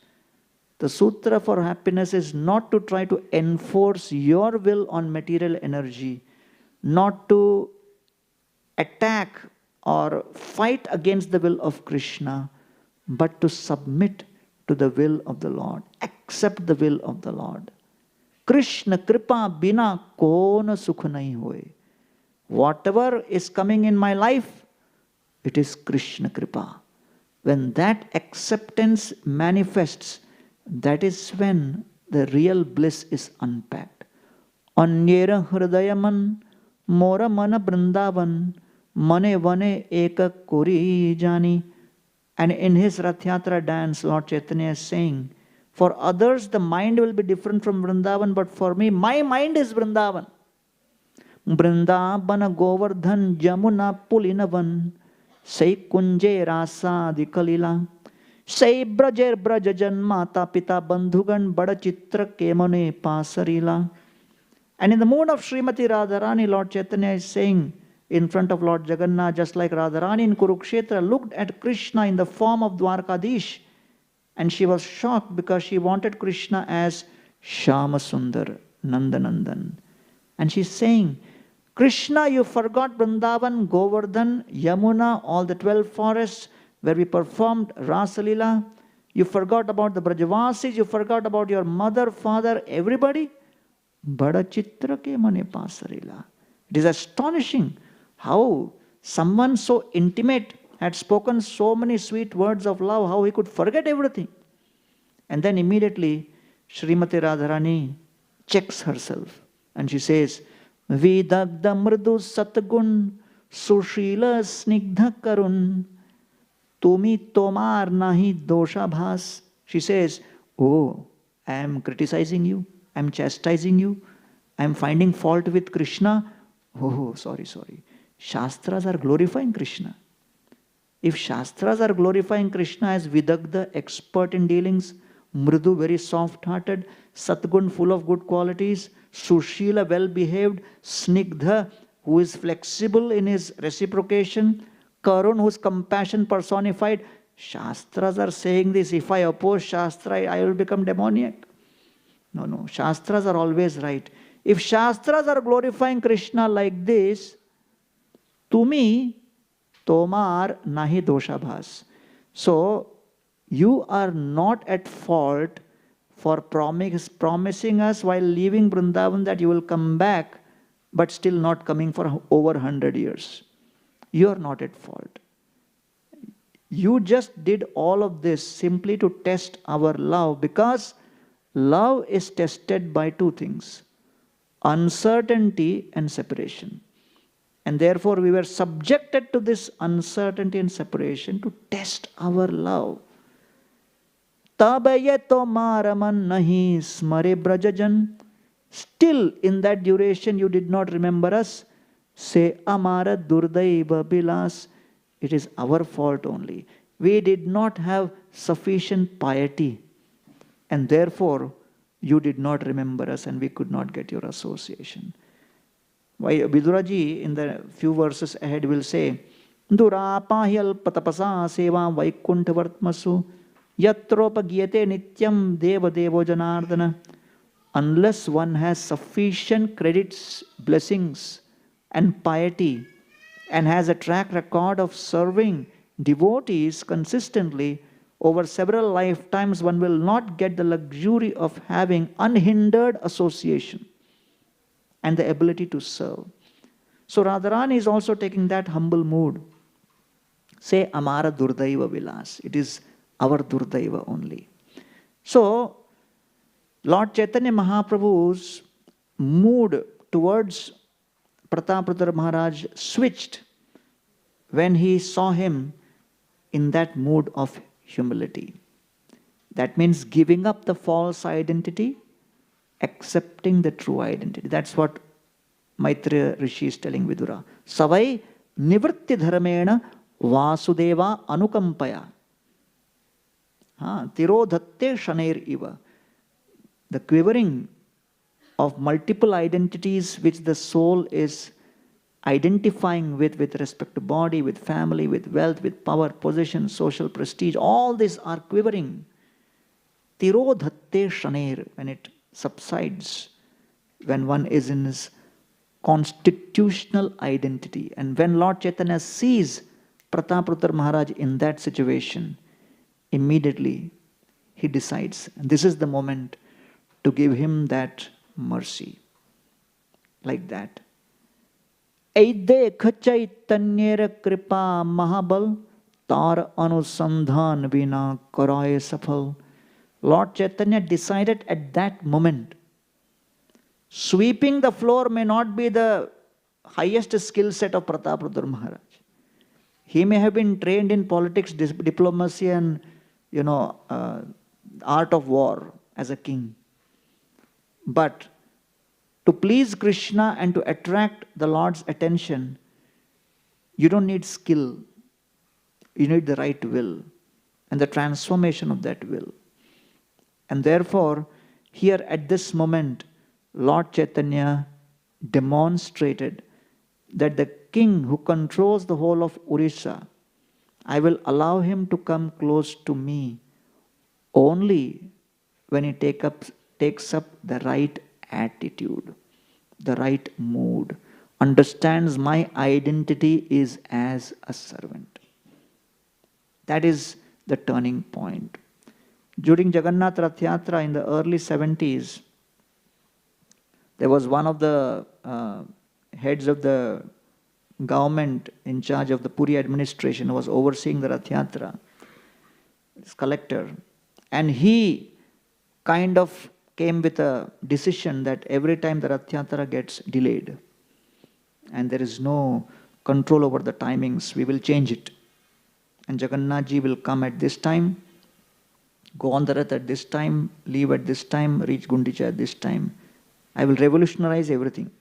The sutra for happiness is not to try to enforce your will on material energy, not to attack or fight against the will of Krishna, but to submit to the will of the Lord, accept the will of the Lord. Krishna kripa bina kona sukha nahi hoy. Whatever is coming in my life, it is Krishna kripa. When that acceptance manifests, that is when the real bliss is unpacked. Anyera hridayaman mora mana brindavan mane vane eka kori jani. And in his Rath Yatra dance, Lord Chaitanya is saying, for others the mind will be different from Vrindavan, but for me, my mind is Vrindavan. Vrindavana Govardhan Jamuna Pulinavan Sai Kunje Rasa Dikalila Sai Brajer Brajajan Mata Pita Bandhugan Bada Chitra Kemane Pasarila. And in the mood of Srimati Radharani, Lord Chaitanya is saying in front of Lord Jagannath, just like Radharani in Kurukshetra looked at Krishna in the form of Dwarkadish, and she was shocked because she wanted Krishna as Shama Sundar, Nandanandan. And she's saying, Krishna, you forgot Vrindavan, Govardhan, Yamuna, all the 12 forests where we performed Rasalila. You forgot about the Brajavasis, you forgot about your mother, father, everybody. Bada chitra ke mane pasarila. It is astonishing how someone so intimate had spoken so many sweet words of love, how he could forget everything. And then immediately Srimati Radharani checks herself and she says, Vidagda mridu satgun sushila snigdha karun Tumi tomar nahi dosha bhas. She says, oh, I am criticizing you, I am chastising you, I am finding fault with Krishna. Oh, sorry. Shastras are glorifying Krishna. If Shastras are glorifying Krishna as Vidagdha, expert in dealings, Mridu, very soft-hearted, Satgun, full of good qualities, Sushila, well-behaved, Snigdha, who is flexible in his reciprocation, Karun, who is compassion personified, Shastras are saying this. If I oppose Shastra, I will become demoniac. No. Shastras are always right. If Shastras are glorifying Krishna like this, to me, Tomar nahi dosha bhas. So, you are not at fault for promising us while leaving Vrindavan that you will come back, but still not coming for over 100 years. You are not at fault. You just did all of this simply to test our love, because love is tested by two things: uncertainty and separation. And therefore we were subjected to this uncertainty and separation to test our love. Tabaye tomaraman nahi smare brajajan. Still in that duration you did not remember us. Say amara durdaiva bilas. It is our fault only. We did not have sufficient piety, and therefore you did not remember us and we could not get your association. Why Viduraji in the few verses ahead will say, Durapahyal patapasa seva vaikuntavartmasu yatropagyate nityam deva devo janardana. Unless one has sufficient credits, blessings and piety, and has a track record of serving devotees consistently over several lifetimes, one will not get the luxury of having unhindered association and the ability to serve. So Radharani is also taking that humble mood. Say Amara Durdaiva Vilas. It is our Durdaiva only. So Lord Chaitanya Mahaprabhu's mood towards Prataprudra Maharaj switched when he saw him in that mood of humility. That means giving up the false identity, accepting the true identity. That's what Maitreya Rishi is telling Vidura. Savai nivritti dharmena vasudeva anukampaya. Tirodhatte shanair iva. The quivering of multiple identities which the soul is identifying with respect to body, with family, with wealth, with power, position, social prestige, all these are quivering. Tirodhatte shanair, when it subsides, when one is in his constitutional identity. And when Lord Chaitanya sees Prataprudra Maharaj in that situation, immediately he decides, and this is the moment to give him that mercy. Like that. Aide chaitanyera kripa mahabal tar anusandhan vina karaye safal. Lord Chaitanya decided at that moment, sweeping the floor may not be the highest skill set of Prataprudra Maharaj. He may have been trained in politics, diplomacy and art of war as a king. But to please Krishna and to attract the Lord's attention, you don't need skill. You need the right will and the transformation of that will. And therefore, here at this moment, Lord Chaitanya demonstrated that the king who controls the whole of Orissa, I will allow him to come close to me only when he takes up the right attitude, the right mood, understands my identity is as a servant. That is the turning point. During Jagannath Rath Yatra in the early 70s, there was one of the heads of the government in charge of the Puri administration who was overseeing the Rath Yatra, this collector, and he kind of came with a decision that every time the Rath Yatra gets delayed and there is no control over the timings, we will change it. and Jagannath ji will come at this time, go on the Rath at this time, leave at this time, reach Gundicha at this time. I will revolutionize everything.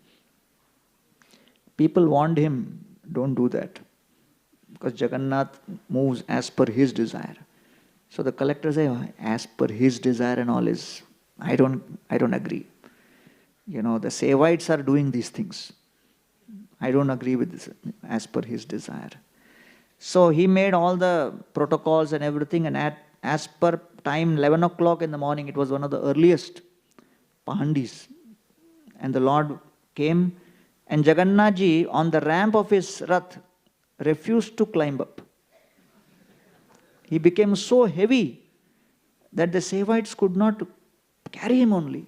People warned him, don't do that, because Jagannath moves as per his desire. So the collector says, as per his desire and all is, I don't agree. The Sevites are doing these things. I don't agree with this, as per his desire. So he made all the protocols and everything, and as per time, 11 o'clock in the morning, it was one of the earliest Pahandis. And the Lord came, and Jagannath ji, on the ramp of his Rath, refused to climb up. He became so heavy that the Sevites could not carry him only.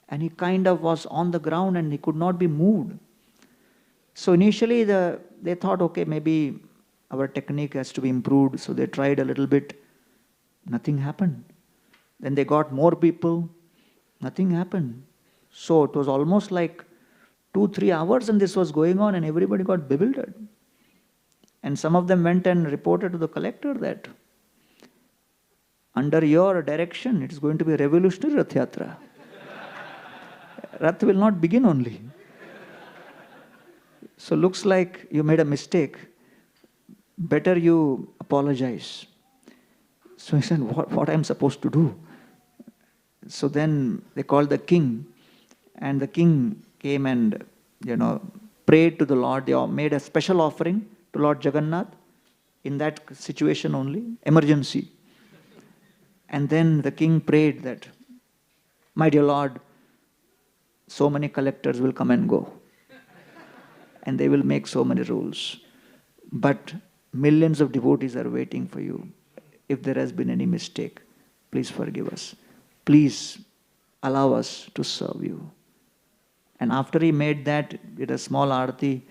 And he kind of was on the ground and he could not be moved. So initially they thought, okay, maybe our technique has to be improved. So they tried a little bit. Nothing happened. Then they got more people. Nothing happened. So it was almost like 2-3 hours and this was going on and everybody got bewildered. And some of them went and reported to the collector that under your direction, it is going to be a revolutionary Rath Yatra. Rath will not begin only. So looks like you made a mistake. Better you apologize. So he said, what I'm supposed to do? So then they called the king, and the king came and, prayed to the Lord. They made a special offering to Lord Jagannath in that situation only, emergency. And then the king prayed that, my dear Lord, so many collectors will come and go. And they will make so many rules. But millions of devotees are waiting for you. If there has been any mistake, please forgive us. Please allow us to serve you. And after he made that, did a small arati,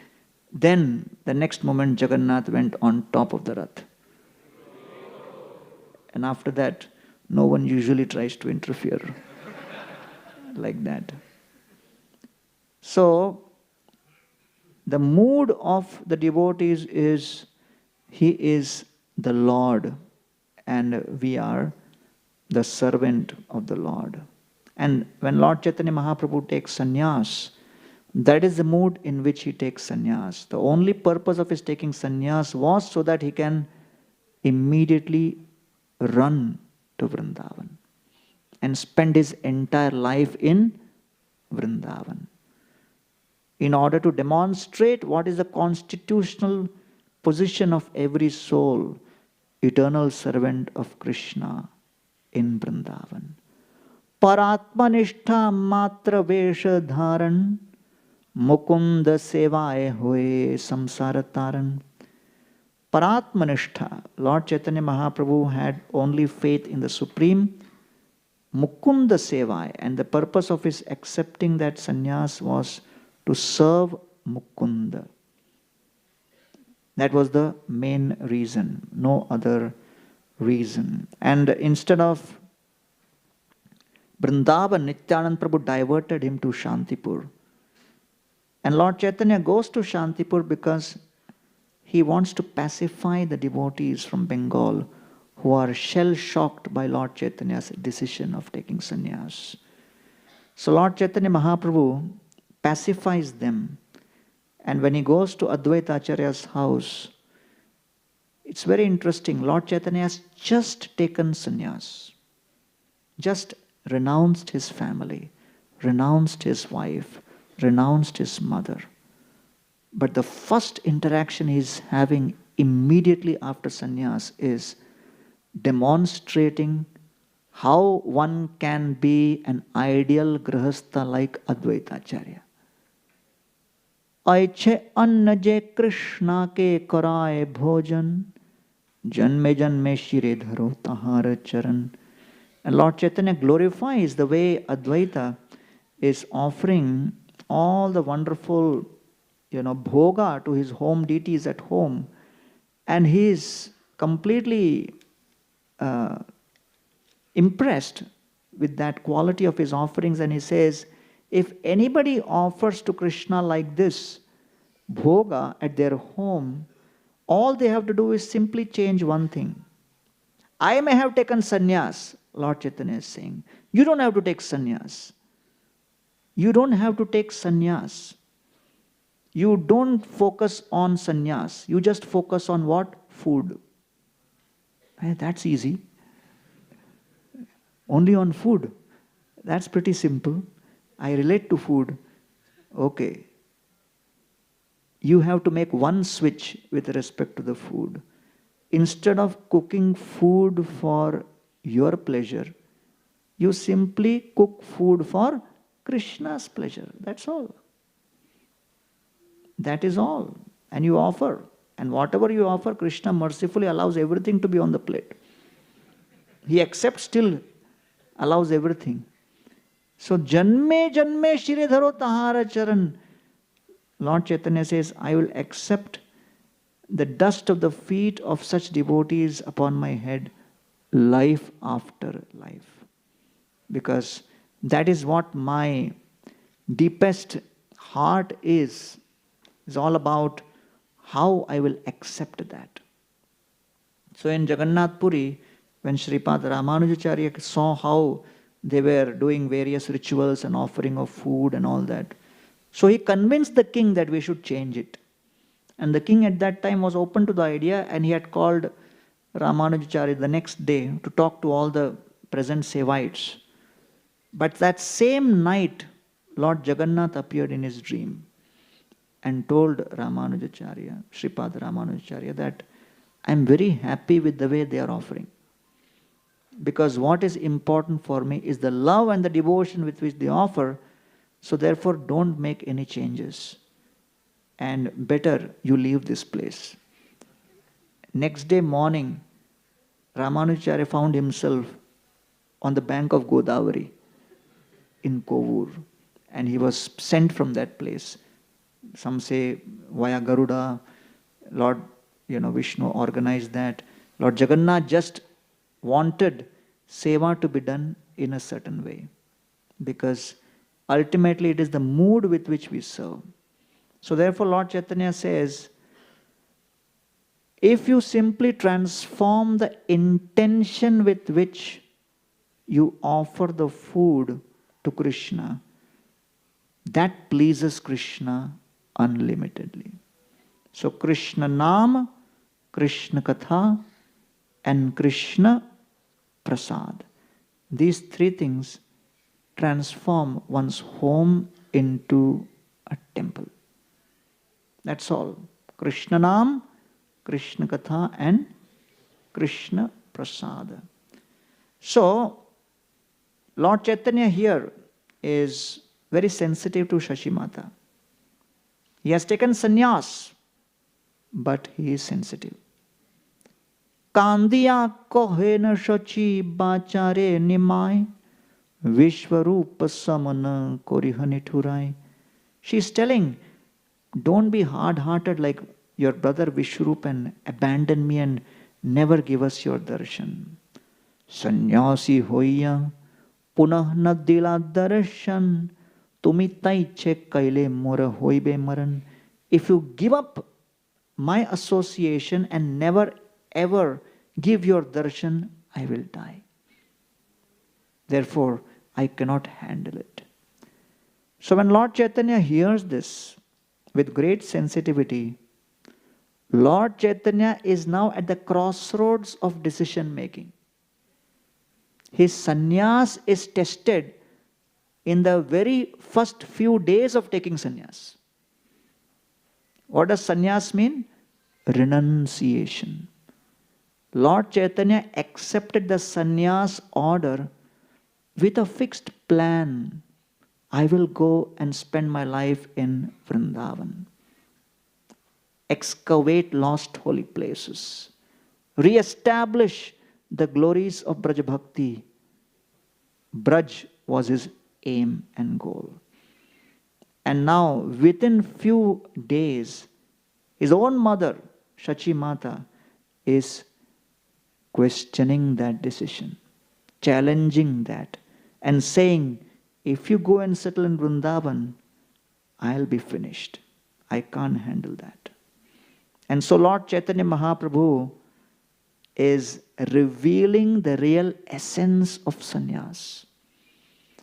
then the next moment Jagannath went on top of the Rath. And after that, no one usually tries to interfere like that. So, the mood of the devotees is, he is the Lord and we are the servant of the Lord. And when Lord Chaitanya Mahaprabhu takes sannyas, that is the mood in which he takes sannyas. The only purpose of his taking sannyas was so that he can immediately run to Vrindavan and spend his entire life in Vrindavan, in order to demonstrate what is the constitutional position of every soul, eternal servant of Krishna in Vrindavan. Paratmanishtha matra vesha dharan, mukunda sevaye hoye samsara taran. Paratmanishtha, Lord Chaitanya Mahaprabhu had only faith in the Supreme. Mukunda Sevai, and the purpose of his accepting that sannyas was to serve Mukunda. That was the main reason, no other reason. And instead of Vrindavan, Nityananda Prabhu diverted him to Shantipur. And Lord Chaitanya goes to Shantipur because he wants to pacify the devotees from Bengal who are shell-shocked by Lord Chaitanya's decision of taking sannyas. So Lord Chaitanya Mahaprabhu pacifies them. And when he goes to Advaita Acharya's house, it's very interesting. Lord Chaitanya has just taken sannyas, just renounced his family, renounced his wife, renounced his mother. But the first interaction he's having immediately after sannyas is demonstrating how one can be an ideal grihastha like Advaita Acharya. Aiche anna je Krishna ke karaye bhojan, janme janme shire dharo tahara charan. And Lord Chaitanya glorifies the way Advaita is offering all the wonderful, bhoga to his home deities at home. And he is completely impressed with that quality of his offerings, and he says, if anybody offers to Krishna like this, bhoga at their home, All they have to do is simply change one thing. I may have taken sannyas, Lord Chaitanya is saying. You don't have to take sannyas. You don't have to take sannyas. You don't focus on sannyas. You just focus on what? Food. That's easy. Only on food. That's pretty simple. I relate to food. Okay. You have to make one switch with respect to the food. Instead of cooking food for your pleasure, you simply cook food for Krishna's pleasure. That's all. That is all. And you offer. And whatever you offer, Krishna mercifully allows everything to be on the plate. He accepts still, allows everything. So, janme janme shiredharo tahara charan. Lord Chaitanya says, I will accept the dust of the feet of such devotees upon my head, life after life. Because that is what my deepest heart is. It's all about how I will accept that. So in Jagannath Puri, when Sripad Ramanujacharya saw how they were doing various rituals and offering of food and all that, so he convinced the king that we should change it. And the king at that time was open to the idea, and he had called Ramanujacharya the next day to talk to all the present Sevites. But that same night, Lord Jagannath appeared in his dream and told Ramanujacharya, Sripad Ramanujacharya, that I am very happy with the way they are offering. Because what is important for me is the love and the devotion with which they offer. So therefore, don't make any changes. And better you leave this place. Next day morning, Ramanujacharya found himself on the bank of Godavari in Kovur. And he was sent from that place. Some say via Garuda, Lord Vishnu organized that. Lord Jagannath just wanted seva to be done in a certain way. Because ultimately it is the mood with which we serve. So therefore Lord Chaitanya says, if you simply transform the intention with which you offer the food to Krishna, that pleases Krishna unlimitedly. So Krishna Nam, Krishna Katha and Krishna Prasad. These three things transform one's home into a temple. That's all. Krishna Nam, Krishna Katha and Krishna Prasad. So, Lord Chaitanya here is very sensitive to Shashi Mata. He has taken sannyas, but he is sensitive. Kandiya kohena shachi bachare nimai vishwarupa samana korihani thurai. She is telling, don't be hard-hearted like your brother Vishwarup and abandon me and never give us your darshan. Sannyasi hoya punah na dila darshan tumitai che kaile mora hoibe maran. If you give up my association and never ever give your darshan, I will die. Therefore, I cannot handle it. So when Lord Chaitanya hears this with great sensitivity, Lord Chaitanya is now at the crossroads of decision making. His sannyas is tested in the very first few days of taking sannyas. What does sannyas mean? Renunciation. Lord Chaitanya accepted the sannyas order with a fixed plan. I will go and spend my life in Vrindavan. Excavate lost holy places. Re-establish the glories of Braj Bhakti. Braj was his aim and goal. And now, within few days, his own mother, Shachi Mata, is questioning that decision, challenging that, and saying, if you go and settle in Vrindavan, I'll be finished. I can't handle that. And so Lord Chaitanya Mahaprabhu is revealing the real essence of sannyas.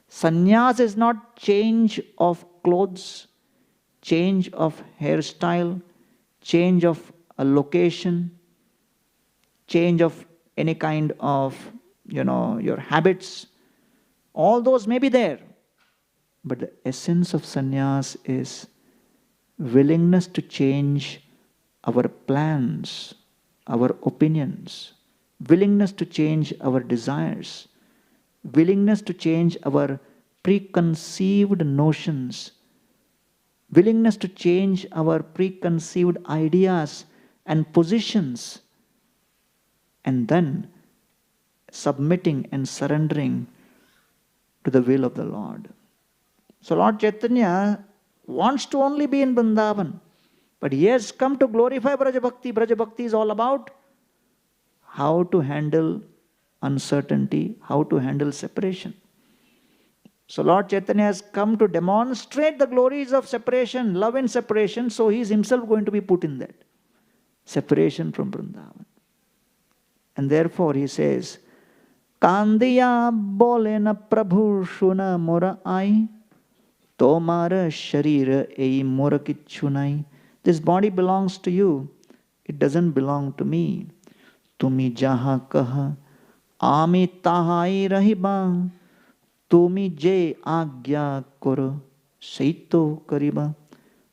Sannyas is not change of clothes, change of hairstyle, change of a location, change of any kind of, your habits. All those may be there. But the essence of sannyas is willingness to change our plans, our opinions, willingness to change our desires, willingness to change our preconceived notions, willingness to change our preconceived ideas and positions, and then submitting and surrendering to the will of the Lord. So Lord Chaitanya wants to only be in Vrindavan, but he has come to glorify Braja Bhakti. Braja Bhakti is all about how to handle uncertainty, how to handle separation. So Lord Chaitanya has come to demonstrate the glories of separation, love and separation, so he is himself going to be put in that. Separation from Vrindavan. And therefore he says, Kandiya bole na Prabhu shuna mora ai, tomara sharira ei mora kichunai. This body belongs to you. It doesn't belong to me. Tumi jaha kaha, ami tahai rahiba. Tumi je agya koro, saito kariba.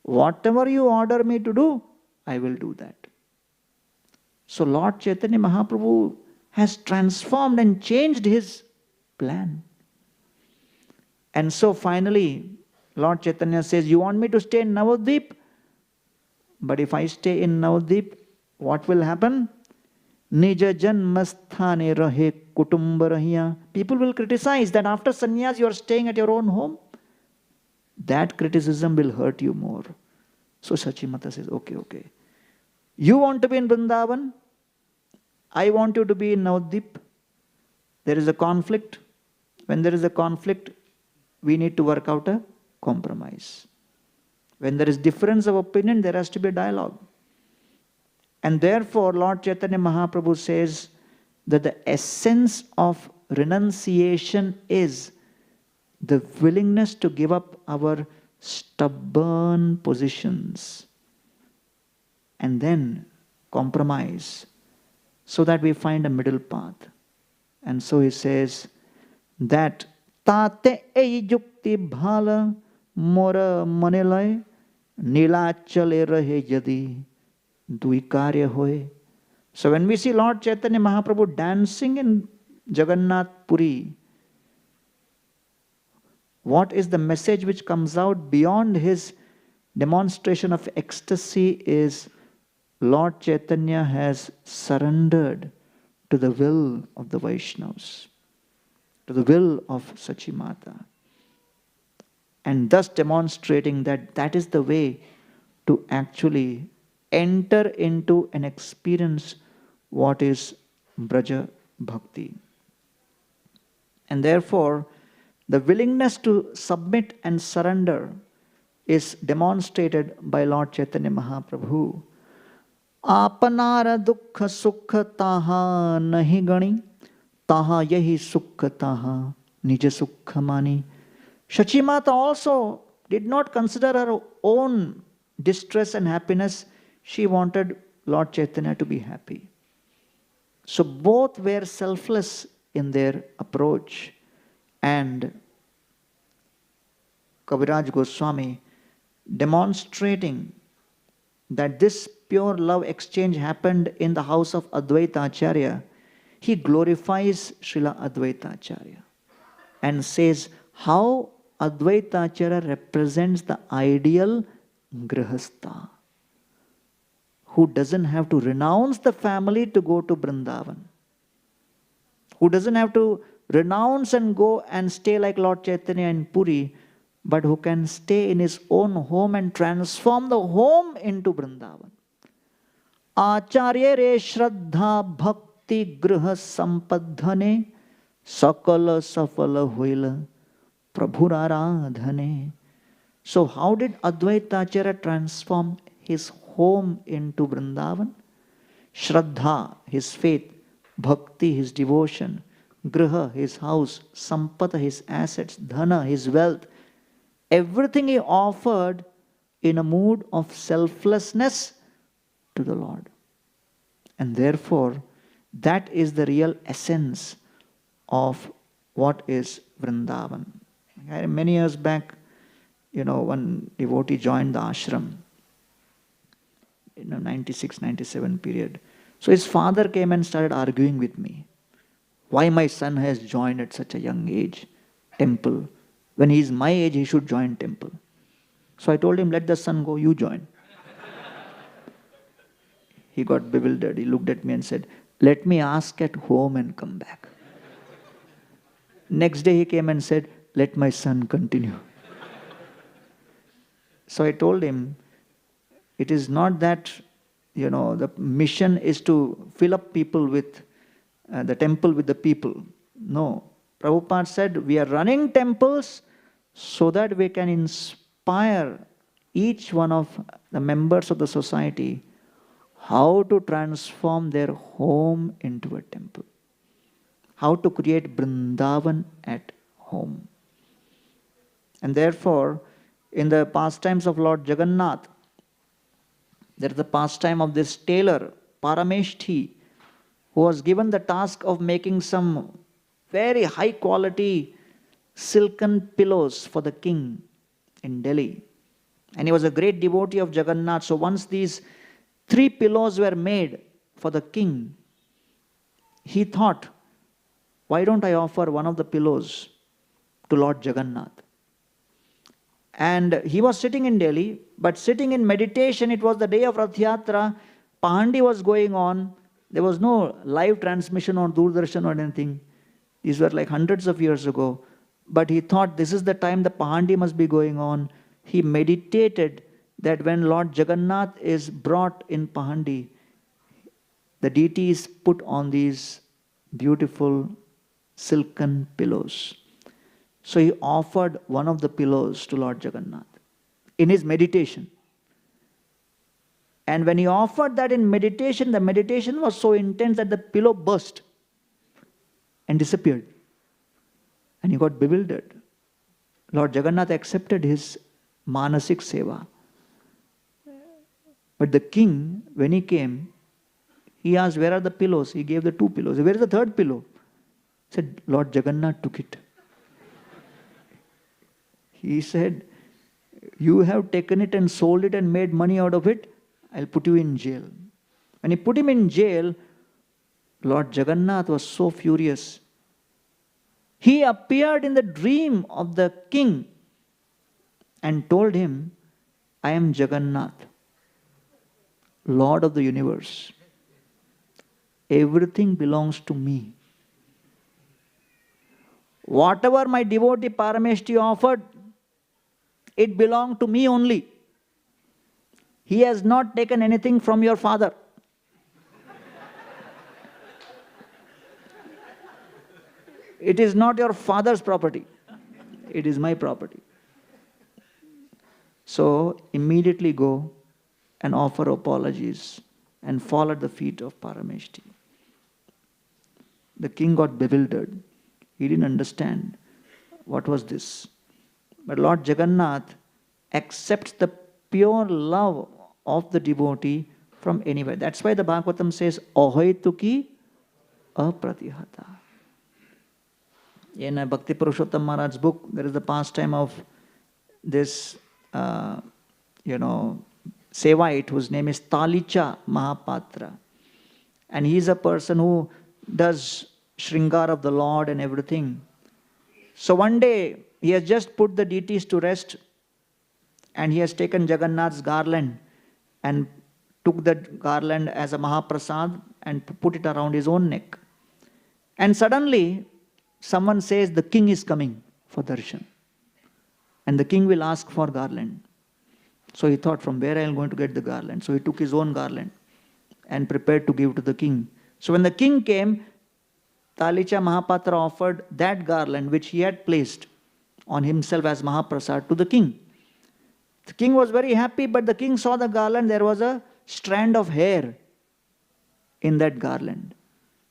Whatever you order me to do, I will do that. So Lord Chaitanya Mahaprabhu has transformed and changed his plan. And so finally, Lord Chaitanya says, you want me to stay in Navadvip? But if I stay in Navadvip, what will happen? Nija janmasthane rahe kutumba rahiya. People will criticize that after sannyas you are staying at your own home. That criticism will hurt you more. So Sachimata says, okay. You want to be in Vrindavan? I want you to be in Navadvip. There is a conflict. When there is a conflict, we need to work out a compromise. When there is difference of opinion, there has to be a dialogue. And therefore, Lord Chaitanya Mahaprabhu says that the essence of renunciation is the willingness to give up our stubborn positions and then compromise so that we find a middle path. And so he says that tate ei yukti bhala mora manelai nilachale rahe yadi duikarya hoye. So when we see Lord Chaitanya Mahaprabhu dancing in Jagannath Puri, what is the message which comes out beyond his demonstration of ecstasy is Lord Chaitanya has surrendered to the will of the Vaishnavas, to the will of Sachimata, and thus demonstrating that that is the way to actually enter into and experience what is Braja Bhakti. And therefore, the willingness to submit and surrender is demonstrated by Lord Chaitanya Mahaprabhu. Apanara dukkha sukha taha nahi gani, taha yahi sukha taha nija sukha mani. Shachimata also did not consider her own distress and happiness. She wanted Lord Chaitanya to be happy. So both were selfless in their approach. And Kaviraj Goswami, demonstrating that this pure love exchange happened in the house of Advaita Acharya, he glorifies Srila Advaita Acharya and says how Advaita Acharya represents the ideal Grihastha, who doesn't have to renounce the family to go to Vrindavan, who doesn't have to renounce and go and stay like Lord Chaitanya in Puri, but who can stay in his own home and transform the home into Vrindavan. Acharya re shraddha bhakti griha sampadhane sakala safala huila prabhuraradhane. So how did Advaita Acharya transform his home into Vrindavan. Shraddha, his faith. Bhakti, his devotion. Griha, his house. Sampata, his assets. Dhana, his wealth. Everything he offered in a mood of selflessness to the Lord. And therefore, that is the real essence of what is Vrindavan. Many years back, one devotee joined the ashram in a 96, 97 period. So his father came and started arguing with me. Why my son has joined at such a young age temple? When he is my age, he should join temple. So I told him, let the son go, you join. He got bewildered. He looked at me and said, let me ask at home and come back. Next day he came and said, let my son continue. So I told him, it is not that, the mission is to fill up people with, the temple with the people. No. Prabhupada said, we are running temples so that we can inspire each one of the members of the society how to transform their home into a temple. How to create Vrindavan at home. And therefore, in the pastimes of Lord Jagannath, there is the pastime of this tailor, Parameshthi, who was given the task of making some very high quality silken pillows for the king in Delhi. And he was a great devotee of Jagannath. So once these 3 pillows were made for the king, he thought, why don't I offer one of the pillows to Lord Jagannath? And he was sitting in Delhi, but sitting in meditation. It was the day of Rath Yatra. Pahandi was going on. There was no live transmission on Doordarshan or anything. These were like hundreds of years ago. But he thought this is the time the Pahandi must be going on. He meditated that when Lord Jagannath is brought in Pahandi, the deity is put on these beautiful silken pillows. So he offered one of the pillows to Lord Jagannath in his meditation. And when he offered that in meditation, the meditation was so intense that the pillow burst and disappeared. And he got bewildered. Lord Jagannath accepted his manasik seva. But the king, when he came, he asked, where are the pillows? He gave the 2 pillows. Where is the 3rd pillow? He said, Lord Jagannath took it. He said, you have taken it and sold it and made money out of it. I'll put you in jail. When he put him in jail, Lord Jagannath was so furious. He appeared in the dream of the king and told him, I am Jagannath, Lord of the universe. Everything belongs to me. Whatever my devotee Parameshti offered, it belonged to me only. He has not taken anything from your father. It is not your father's property. It is my property. So immediately go and offer apologies and fall at the feet of Parameshti. The king got bewildered. He didn't understand what was this. But Lord Jagannath accepts the pure love of the devotee from anywhere. That's why the Bhagavatam says, Ahoituki apratihata. In Bhakti Purushottam Maharaj's book, there is the pastime of this, Sevite, whose name is Talicha Mahapatra. And he is a person who does Shringar of the Lord and everything. So one day, he has just put the deities to rest, and he has taken Jagannath's garland and took that garland as a Mahaprasad and put it around his own neck. And suddenly, someone says the king is coming for darshan. And the king will ask for garland. So he thought, from where I am going to get the garland? So he took his own garland and prepared to give to the king. So when the king came, Talicha Mahapatra offered that garland which he had placed on himself as Mahaprasad to the king. The king was very happy, but the king saw the garland. There was a strand of hair in that garland.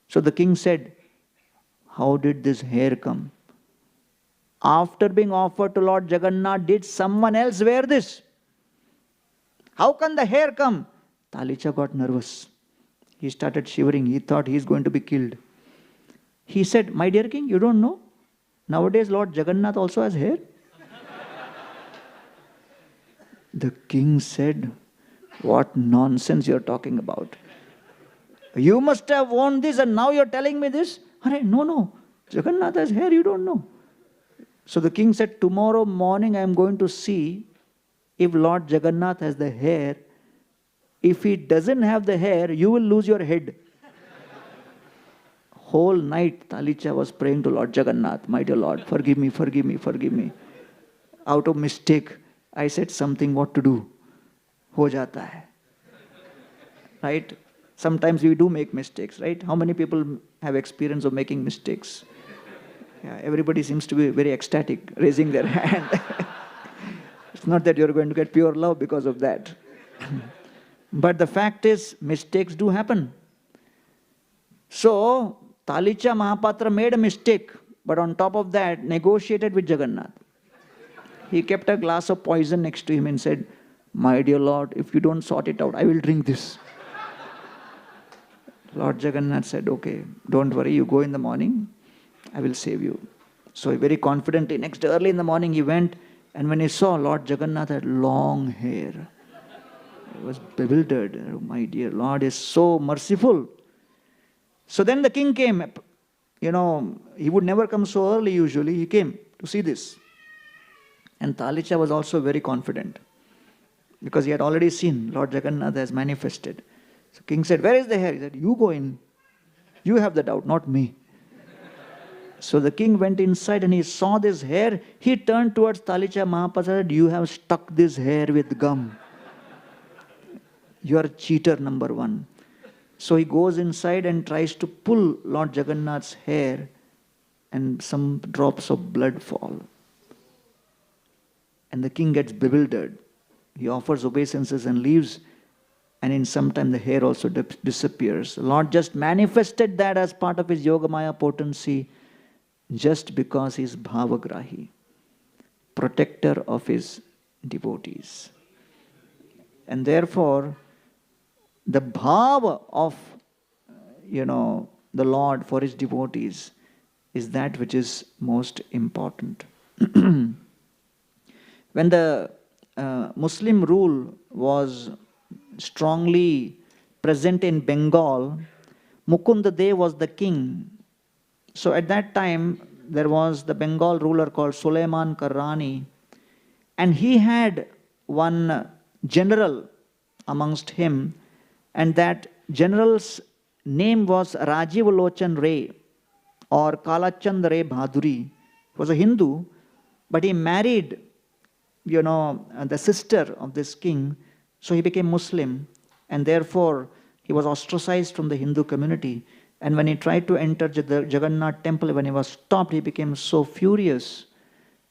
So the king said, how did this hair come? After being offered to Lord Jagannath, did someone else wear this? How can the hair come? Talicha got nervous. He started shivering. He thought he is going to be killed. He said, my dear king, you don't know? Nowadays Lord Jagannath also has hair. The king said, what nonsense you're talking about. You must have worn this and now you're telling me this? No. Jagannath has hair, you don't know. So the king said, tomorrow morning I am going to see if Lord Jagannath has the hair. If he doesn't have the hair, you will lose your head. Whole night Talicha was praying to Lord Jagannath, my dear Lord, forgive me, forgive me, forgive me. Out of mistake, I said something what to do. Ho jata hai. Right? Sometimes we do make mistakes, right? How many people have experience of making mistakes? Yeah, everybody seems to be very ecstatic, raising their hand. It's not that you're going to get pure love because of that. But the fact is, mistakes do happen. So, Talicha Mahapatra made a mistake, but on top of that, negotiated with Jagannath. He kept a glass of poison next to him and said, my dear Lord, if you don't sort it out, I will drink this. Lord Jagannath said, okay, don't worry, you go in the morning, I will save you. So very confidently, next early in the morning he went, and when he saw Lord Jagannath had long hair, he was bewildered. Oh, my dear Lord is so merciful. So then the king came. You know, he would never come so early usually. He came to see this. And Talicha was also very confident because he had already seen Lord Jagannath has manifested. So king said, where is the hair? He said, you go in. You have the doubt, not me. So the king went inside and he saw this hair. He turned towards Talicha Mahapatra and said, you have stuck this hair with gum. You are cheater number one. So he goes inside and tries to pull Lord Jagannath's hair, and some drops of blood fall. And the king gets bewildered. He offers obeisances and leaves, and in some time the hair also disappears. The Lord just manifested that as part of his Yogamaya potency just because he is Bhavagrahi, protector of his devotees. And therefore, the bhava of, the Lord for his devotees is that which is most important. When the Muslim rule was strongly present in Bengal, Mukunda Dev was the king. So at that time, there was the Bengal ruler called Suleiman Karrani, and he had one general amongst him, and that general's name was Rajiv Lochan Ray or Kalachand Ray Bhaduri. He was a Hindu, but he married, the sister of this king, so he became Muslim, and therefore he was ostracized from the Hindu community. And when he tried to enter the Jagannath temple, when he was stopped, he became so furious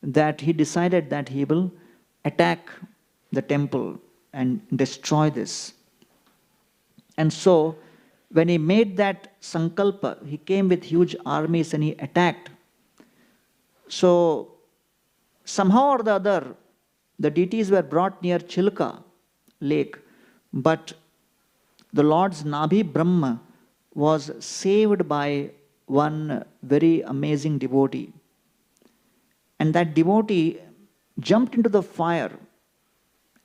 that he decided that he will attack the temple and destroy this. And so, when he made that sankalpa, he came with huge armies and he attacked. So, somehow or the other, the deities were brought near Chilka lake, but the Lord's Nabhi Brahma was saved by one very amazing devotee. And that devotee jumped into the fire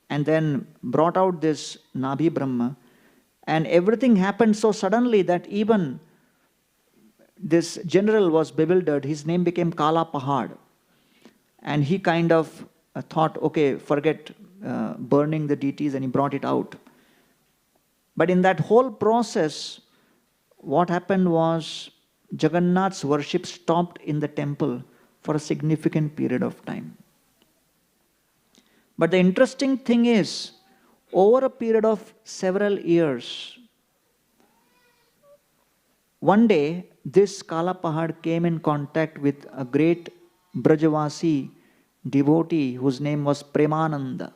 and then brought out this Nabhi Brahma. And everything happened so suddenly that even this general was bewildered. His name became Kala Pahad. And he kind of thought, okay, forget burning the deities, and he brought it out. But in that whole process, what happened was Jagannath's worship stopped in the temple for a significant period of time. But the interesting thing is, over a period of several years, one day this Kala Pahad came in contact with a great Brajavasi devotee whose name was Premananda.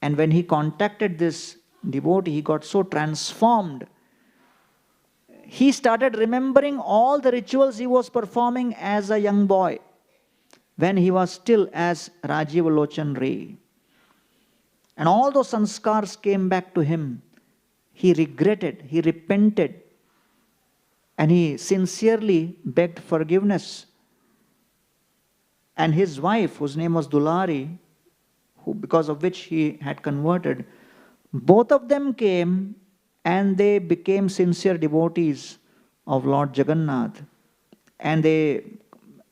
And when he contacted this devotee, he got so transformed. He started remembering all the rituals he was performing as a young boy, when he was still as Rajiv Lochan Ray. And all those sanskars came back to him. He regretted, he repented, and he sincerely begged forgiveness. And his wife, whose name was Dulari, because of which he had converted, both of them came and they became sincere devotees of Lord Jagannath. And they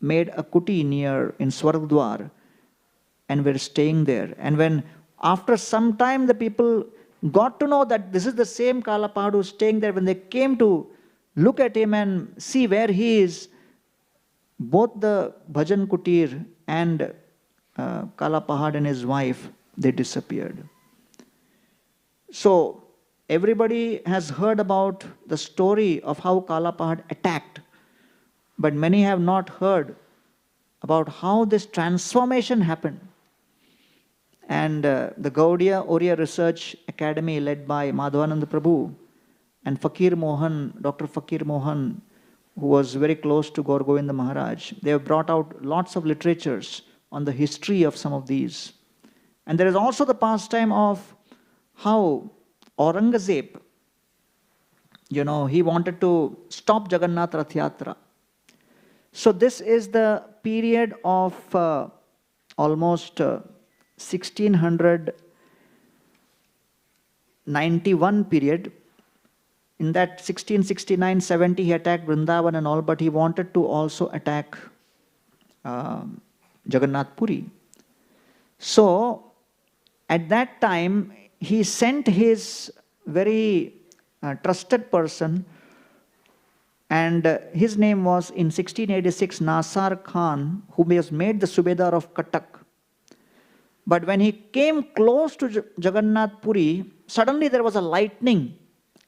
made a kuti in Swargdwar and were staying there. And when after some time the people got to know that this is the same Kalapahad who is staying there, when they came to look at him and see where he is, both the Bhajan Kutir and Kalapahad and his wife, they disappeared. So everybody has heard about the story of how Kalapahad attacked, but many have not heard about how this transformation happened. And the Gaudiya Oriya Research Academy, led by Madhavananda Prabhu and Fakir Mohan, Dr. Fakir Mohan, who was very close to Gaur Govinda Maharaj, they have brought out lots of literatures on the history of some of these. And there is also the pastime of how Aurangzeb, he wanted to stop Jagannath Rath Yatra. So this is the period of almost 1691 period. In that 1669-70 he attacked Vrindavan and all, but he wanted to also attack Jagannath Puri. So at that time he sent his very trusted person, and his name was in 1686 Nasar Khan, who was made the Subedar of Cuttack. But when he came close to Jagannath Puri, suddenly there was a lightning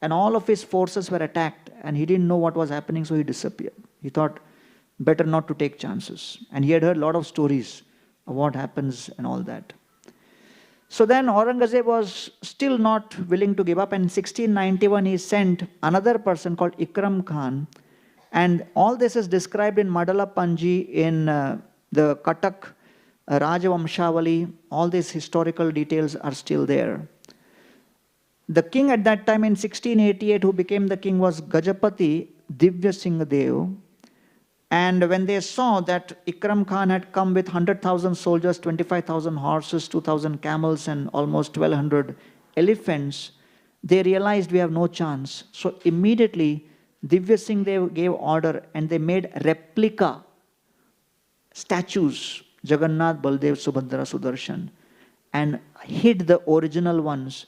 and all of his forces were attacked, and he didn't know what was happening, so he disappeared. He thought better not to take chances, and he had heard a lot of stories of what happens and all that. So then Aurangzeb was still not willing to give up, and in 1691 he sent another person called Ikram Khan, and all this is described in Madala Panji in the Cuttack Rajavamshavali. All these historical details are still there. The king at that time in 1688 who became the king was Gajapati Divya Singh Dev. And when they saw that Ikram Khan had come with 100,000 soldiers, 25,000 horses, 2,000 camels and almost 1,200 elephants, they realized we have no chance. So immediately Divya Singh Dev gave order and they made replica statues, Jagannath, Baldev, Subhadra, Sudarshan, and hid the original ones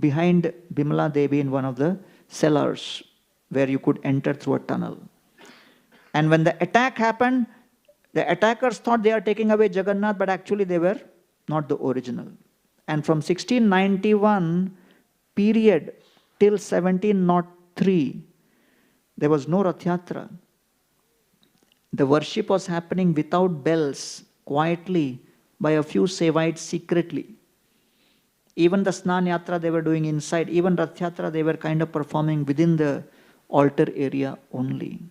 behind Bimala Devi in one of the cellars where you could enter through a tunnel. And when the attack happened, the attackers thought they are taking away Jagannath, but actually they were not the original. And from 1691 period till 1703, there was no Rath Yatra. The worship was happening without bells, quietly, by a few Sevites secretly. Even the Snan Yatra they were doing inside, even Rath Yatra they were kind of performing within the altar area only.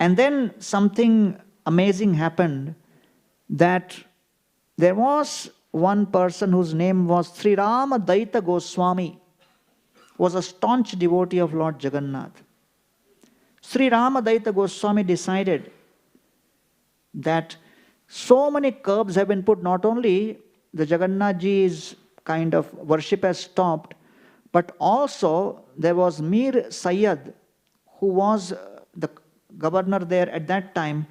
And then something amazing happened, that there was one person whose name was Sri Rama Daita Goswami, was a staunch devotee of Lord Jagannath. Sri Rama Daita Goswami decided that so many curbs have been put, not only the Jagannath Ji's kind of worship has stopped, but also there was Mir Sayyad, who was the governor there at that time,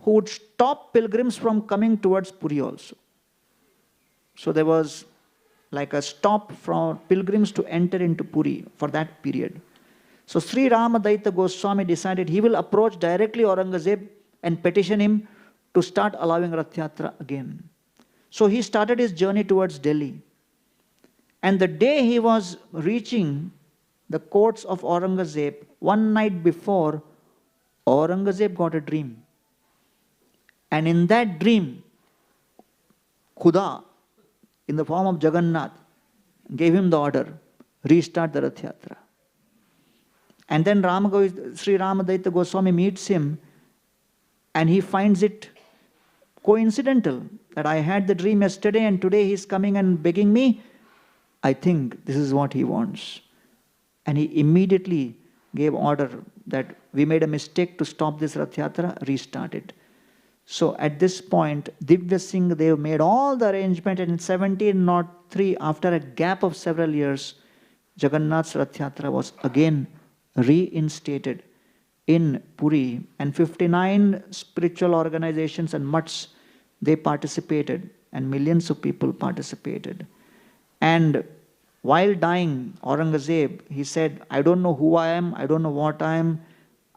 who would stop pilgrims from coming towards Puri also. So there was like a stop for pilgrims to enter into Puri for that period. So Sri Rama Daita Goswami decided he will approach directly Aurangzeb and petition him to start allowing Rath Yatra again. So he started his journey towards Delhi. And the day he was reaching the courts of Aurangzeb, one night before, Aurangzeb got a dream. And in that dream, Khuda in the form of Jagannath, gave him the order, restart the Rath Yatra. And then Sri Ramadaita Goswami meets him, and he finds it coincidental that I had the dream yesterday and today he's coming and begging me. I think this is what he wants. And he immediately gave order that we made a mistake to stop this Rath Yatra, restart it. So at this point, Divya Singh, they made all the arrangement, and in 1703, after a gap of several years, Jagannath's Rath Yatra was again reinstated in Puri, and 59 spiritual organizations and mutts, they participated, and millions of people participated. And while dying, Aurangzeb, he said, I don't know who I am, I don't know what I am,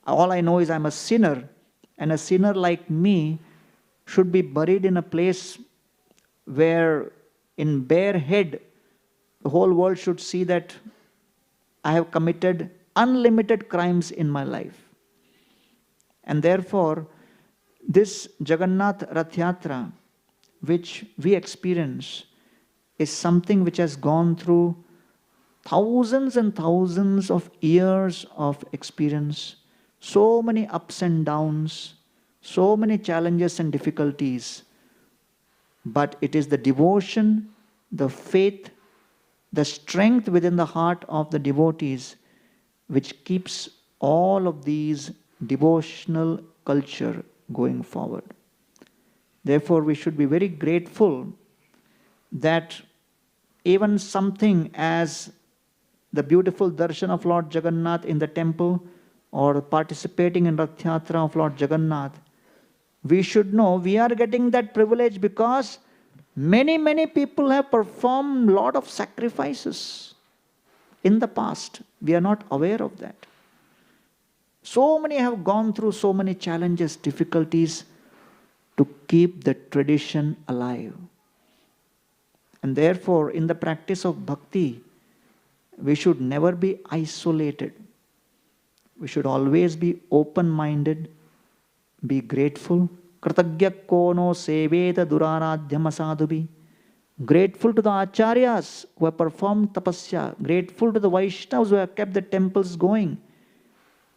all I know is I'm a sinner, and a sinner like me should be buried in a place where in bare head, the whole world should see that I have committed unlimited crimes in my life. And therefore, this Jagannath Rath Yatra, which we experience, is something which has gone through thousands and thousands of years of experience, so many ups and downs, so many challenges and difficulties. But it is the devotion, the faith, the strength within the heart of the devotees which keeps all of these devotional culture going forward. Therefore, we should be very grateful that even something as the beautiful darshan of Lord Jagannath in the temple, or participating in Rath Yatra of Lord Jagannath, we should know we are getting that privilege because many people have performed a lot of sacrifices in the past. We are not aware of that. So many have gone through so many challenges, difficulties to keep the tradition alive. And therefore, in the practice of bhakti, we should never be isolated. We should always be open-minded, be grateful. Kratagya kono seveda duraradhyam asadhubi. Grateful to the acharyas who have performed tapasya. Grateful to the Vaishnavas who have kept the temples going.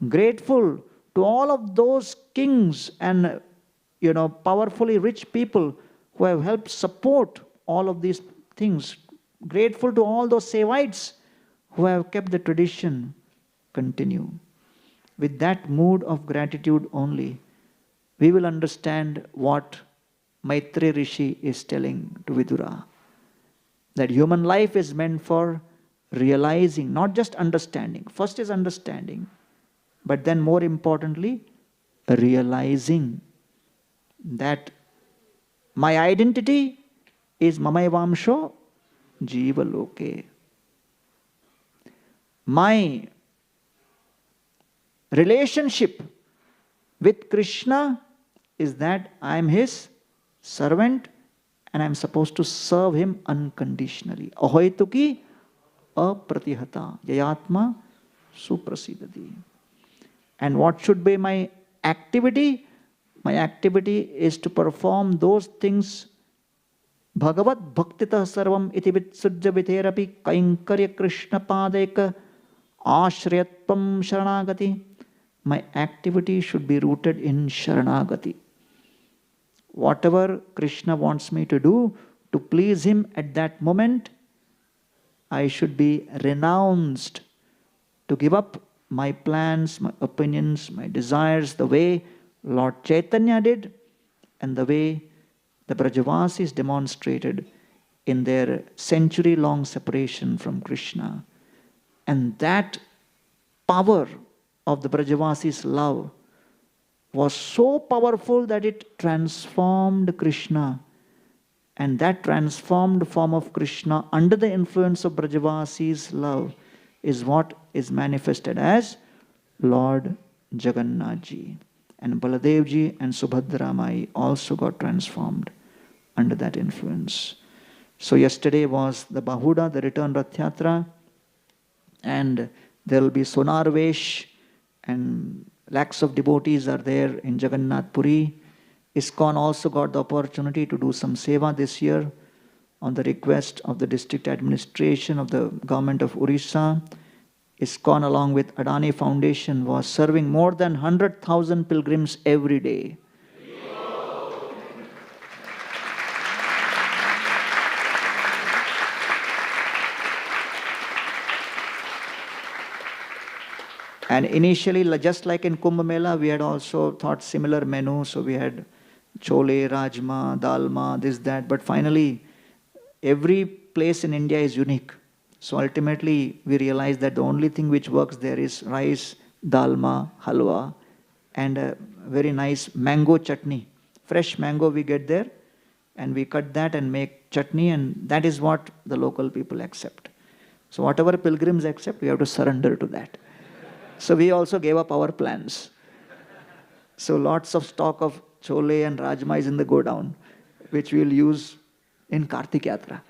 Grateful to all of those kings and powerfully rich people who have helped support all of these things. Grateful to all those Sevites who have kept the tradition continue. With that mood of gratitude only, we will understand what Maitri Rishi is telling to Vidura. That human life is meant for realizing, not just understanding. First is understanding, but then more importantly, realizing that my identity is Mamaivamsho Jiva Loke. My relationship with Krishna is that I am his servant and I am supposed to serve him unconditionally. Ahoituki apratihata yayatma suprasidati. And what should be my activity? My activity is to perform those things. Bhagavat bhaktita sarvam iti vitsujya viterapi kainkarya Krishna padeka ashriyatvam sharanagati. My activity should be rooted in sharanagati. Whatever Krishna wants me to do to please him at that moment, I should be renounced to give up my plans, my opinions, my desires, the way Lord Chaitanya did and the way the Brajavasis demonstrated in their century-long separation from Krishna. And that power of the Brajavasis' love was so powerful that it transformed Krishna. And that transformed form of Krishna under the influence of Brajavasis' love is what is manifested as Lord Jagannath Ji. And Baladev Ji and Subhadra Mai also got transformed under that influence. So yesterday was the Bahuda, the return Rath Yatra, and there will be Sonarvesh, and lakhs of devotees are there in Jagannath Puri. ISKCON also got the opportunity to do some seva this year. on the request of the district administration of the government of Orissa, ISKCON along with Adani Foundation was serving more than 100,000 pilgrims every day. And initially, just like in Kumbh Mela, we had also thought similar menu. So we had chole, rajma, dalma, this, that. But finally, every place in India is unique. So ultimately, we realized that the only thing which works there is rice, dalma, halwa, and a very nice mango chutney. Fresh mango we get there, and we cut that and make chutney, and that is what the local people accept. So whatever pilgrims accept, we have to surrender to that. So we also gave up our plans. So lots of stock of chole and rajma is in the go down, which we will use in Kartik Yatra.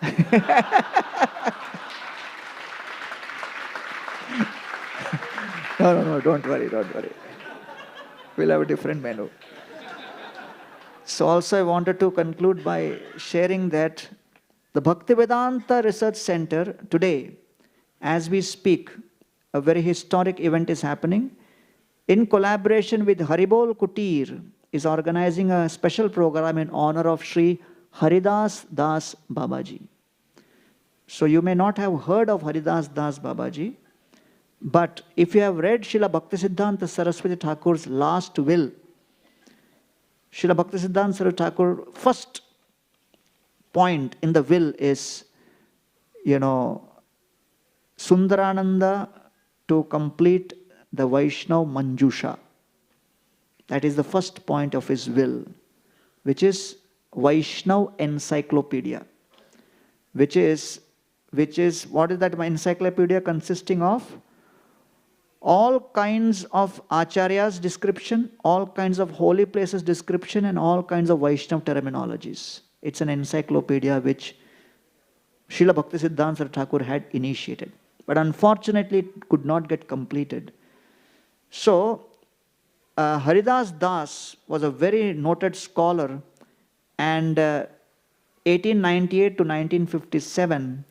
No, don't worry. We'll have a different menu. So also I wanted to conclude by sharing that the Bhaktivedanta Research Center today, as we speak, a very historic event is happening. In collaboration with Haribol Kutir, is organizing a special program in honor of Sri Haridas Das Babaji. So you may not have heard of Haridas Das Babaji, but if you have read Srila Bhaktisiddhanta Saraswati Thakur's last will, Srila Bhaktisiddhanta Saraswati Thakur first point in the will is, Sundarananda to complete the Vaishnav Manjusha. That is the first point of his will, which is Vaishnav Encyclopedia, which is what is that encyclopedia consisting of? All kinds of acharyas description, all kinds of holy places description, and all kinds of Vaishnav terminologies. It's an encyclopedia which Srila Bhaktisiddhanta Thakur had initiated. But unfortunately, it could not get completed. So, Haridas Das was a very noted scholar, and 1898 to 1957,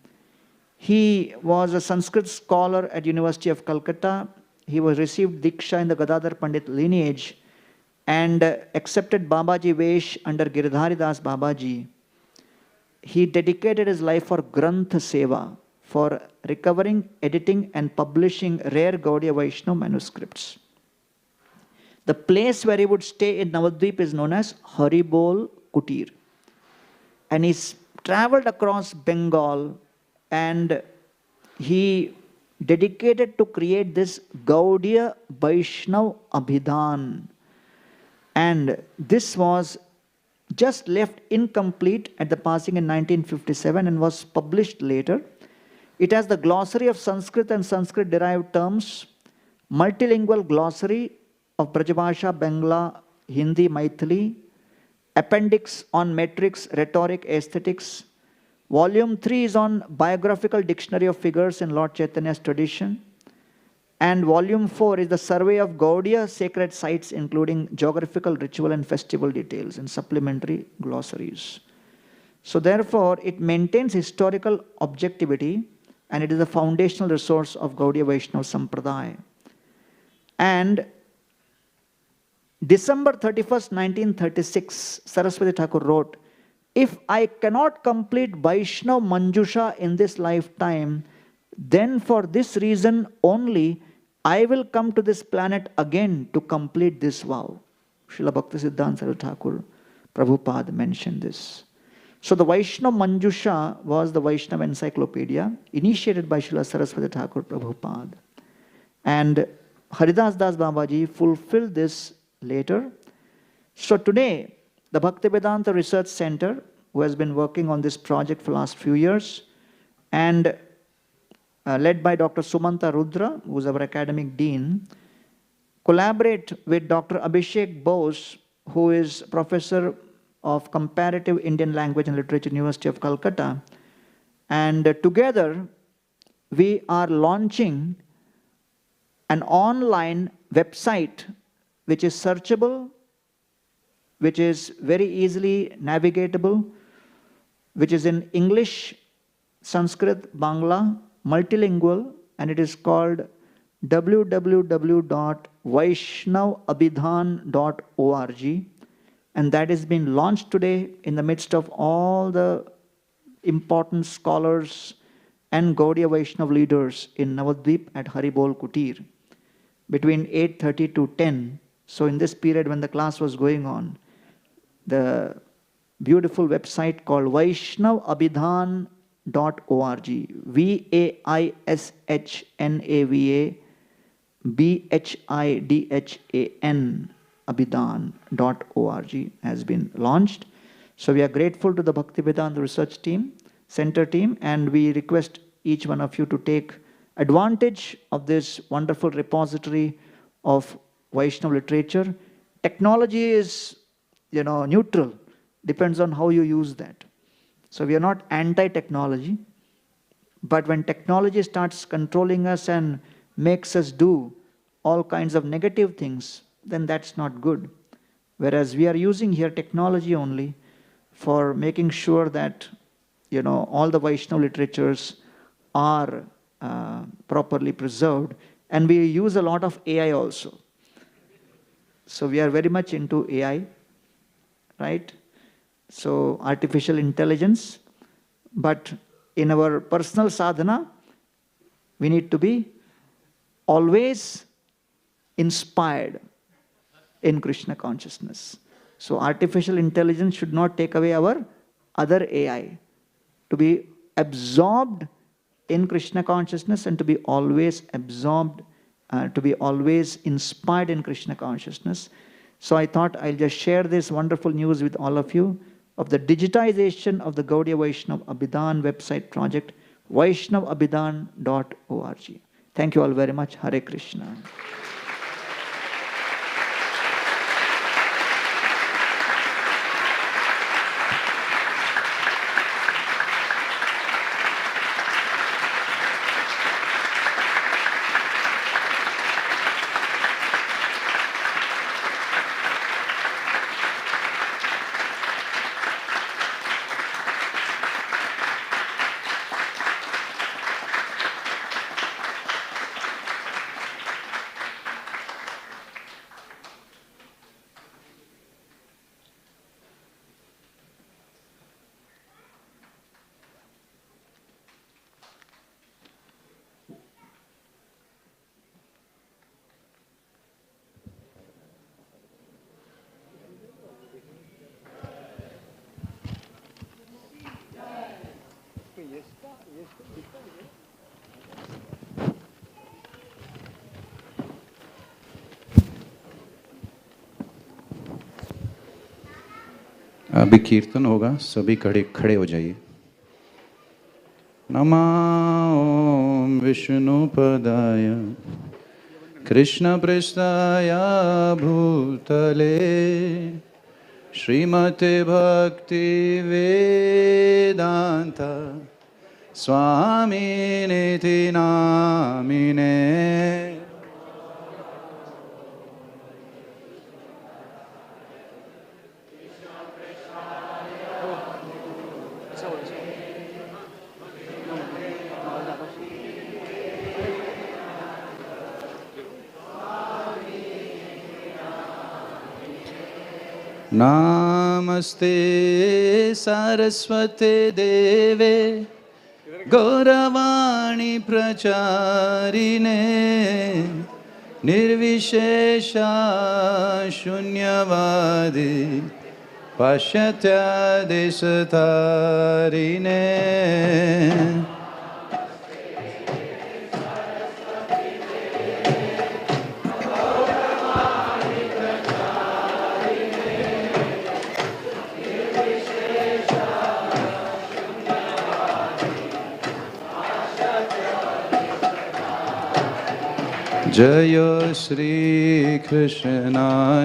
he was a Sanskrit scholar at University of Calcutta. He was received Diksha in the Gadadhar Pandit lineage and accepted Babaji Vesh under Giridhari Das Babaji. He dedicated his life for Granth Seva, for recovering, editing and publishing rare Gaudiya Vaishnava manuscripts. The place where he would stay in Navadvip is known as Haribol Kutir. And he's traveled across Bengal and he dedicated to create this Gaudiya Vaishnava Abhidhan. And this was just left incomplete at the passing in 1957 and was published later. It has the glossary of Sanskrit and Sanskrit-derived terms, multilingual glossary of Brajabhasha, Bangla, Hindi, Maithili, appendix on metrics, rhetoric, aesthetics. Volume 3 is on biographical dictionary of figures in Lord Chaitanya's tradition. And volume 4 is the survey of Gaudiya sacred sites, including geographical, ritual and festival details and supplementary glossaries. So therefore, it maintains historical objectivity, and it is a foundational resource of Gaudiya Vaishnava Sampradaya. And December 31st, 1936, Saraswati Thakur wrote, "If I cannot complete Vaishnava Manjusha in this lifetime, then for this reason only, I will come to this planet again to complete this vow." Srila Bhaktisiddhanta Saraswati Thakur Prabhupada mentioned this. So the Vaishnava Manjusha was the Vaishnava encyclopedia initiated by Srila Saraswati Thakur Prabhupada. And Haridas Das Babaji fulfilled this later. So today, the Bhaktivedanta Research Center, who has been working on this project for the last few years, and led by Dr. Sumanta Rudra, who is our academic dean, collaborate with Dr. Abhishek Bose, who is professor of Comparative Indian Language and Literature, University of Calcutta. And together, we are launching an online website which is searchable, which is very easily navigatable, which is in English, Sanskrit, Bangla, multilingual, and it is called www.vaishnavabhidhan.org, and that has been launched today in the midst of all the important scholars and Gaudiya Vaishnav leaders in Navadvip at Haribol Kutir between 8:30 to 10. So in this period when the class was going on, the beautiful website called vaishnavabhidhan.org, VAISHNAVABHIDHAN, abhidhan.org has been launched. So we are grateful to the Bhaktivedanta Research Team, Center Team, and we request each one of you to take advantage of this wonderful repository of Vaishnava literature. Technology is, neutral, depends on how you use that. So we are not anti-technology, but when technology starts controlling us and makes us do all kinds of negative things, then that's not good. Whereas we are using here technology only for making sure that, all the Vaishnava literatures are properly preserved. And we use a lot of AI also. So we are very much into AI, right? So artificial intelligence. But in our personal sadhana, we need to be always inspired in Krishna consciousness. So artificial intelligence should not take away our other AI. To be absorbed in Krishna consciousness and to be always absorbed, to be always inspired in Krishna consciousness. So I thought I'll just share this wonderful news with all of you of the digitization of the Gaudiya Vaishnava Abhidhan website project, vaishnavabhidhan.org. Thank you all very much. Hare Krishna. अभी कीर्तन होगा, सभी खड़े हो जाइए। नमो विष्णुपदाय कृष्णपृष्ठाय भूतले श्रीमते भक्ति वेदांत स्वामिनिति नामिने नमस्ते सरस्वते देवे गौरवाणी प्रचारिणे निर्विशेष शून्यवादी पाश्चात्यादेशतारिणे जय श्री कृष्ण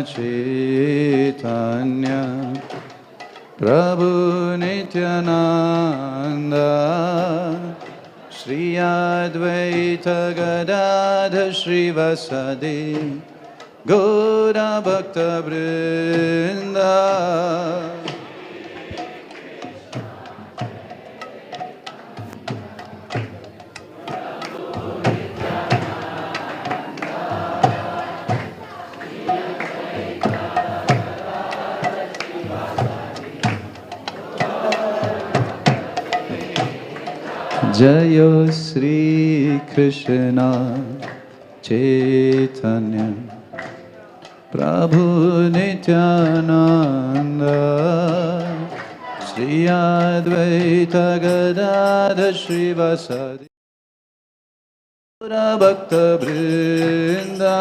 चैतन्य प्रभु नित्यानंद श्री अद्वैत गदाधर श्रीवासदि गौर भक्त वृंद Jayo Sri Krishna Chaitanya Prabhu Nityananda Shri Advaita Gadadhar Shrivasadi Gaura Bhakta Vrinda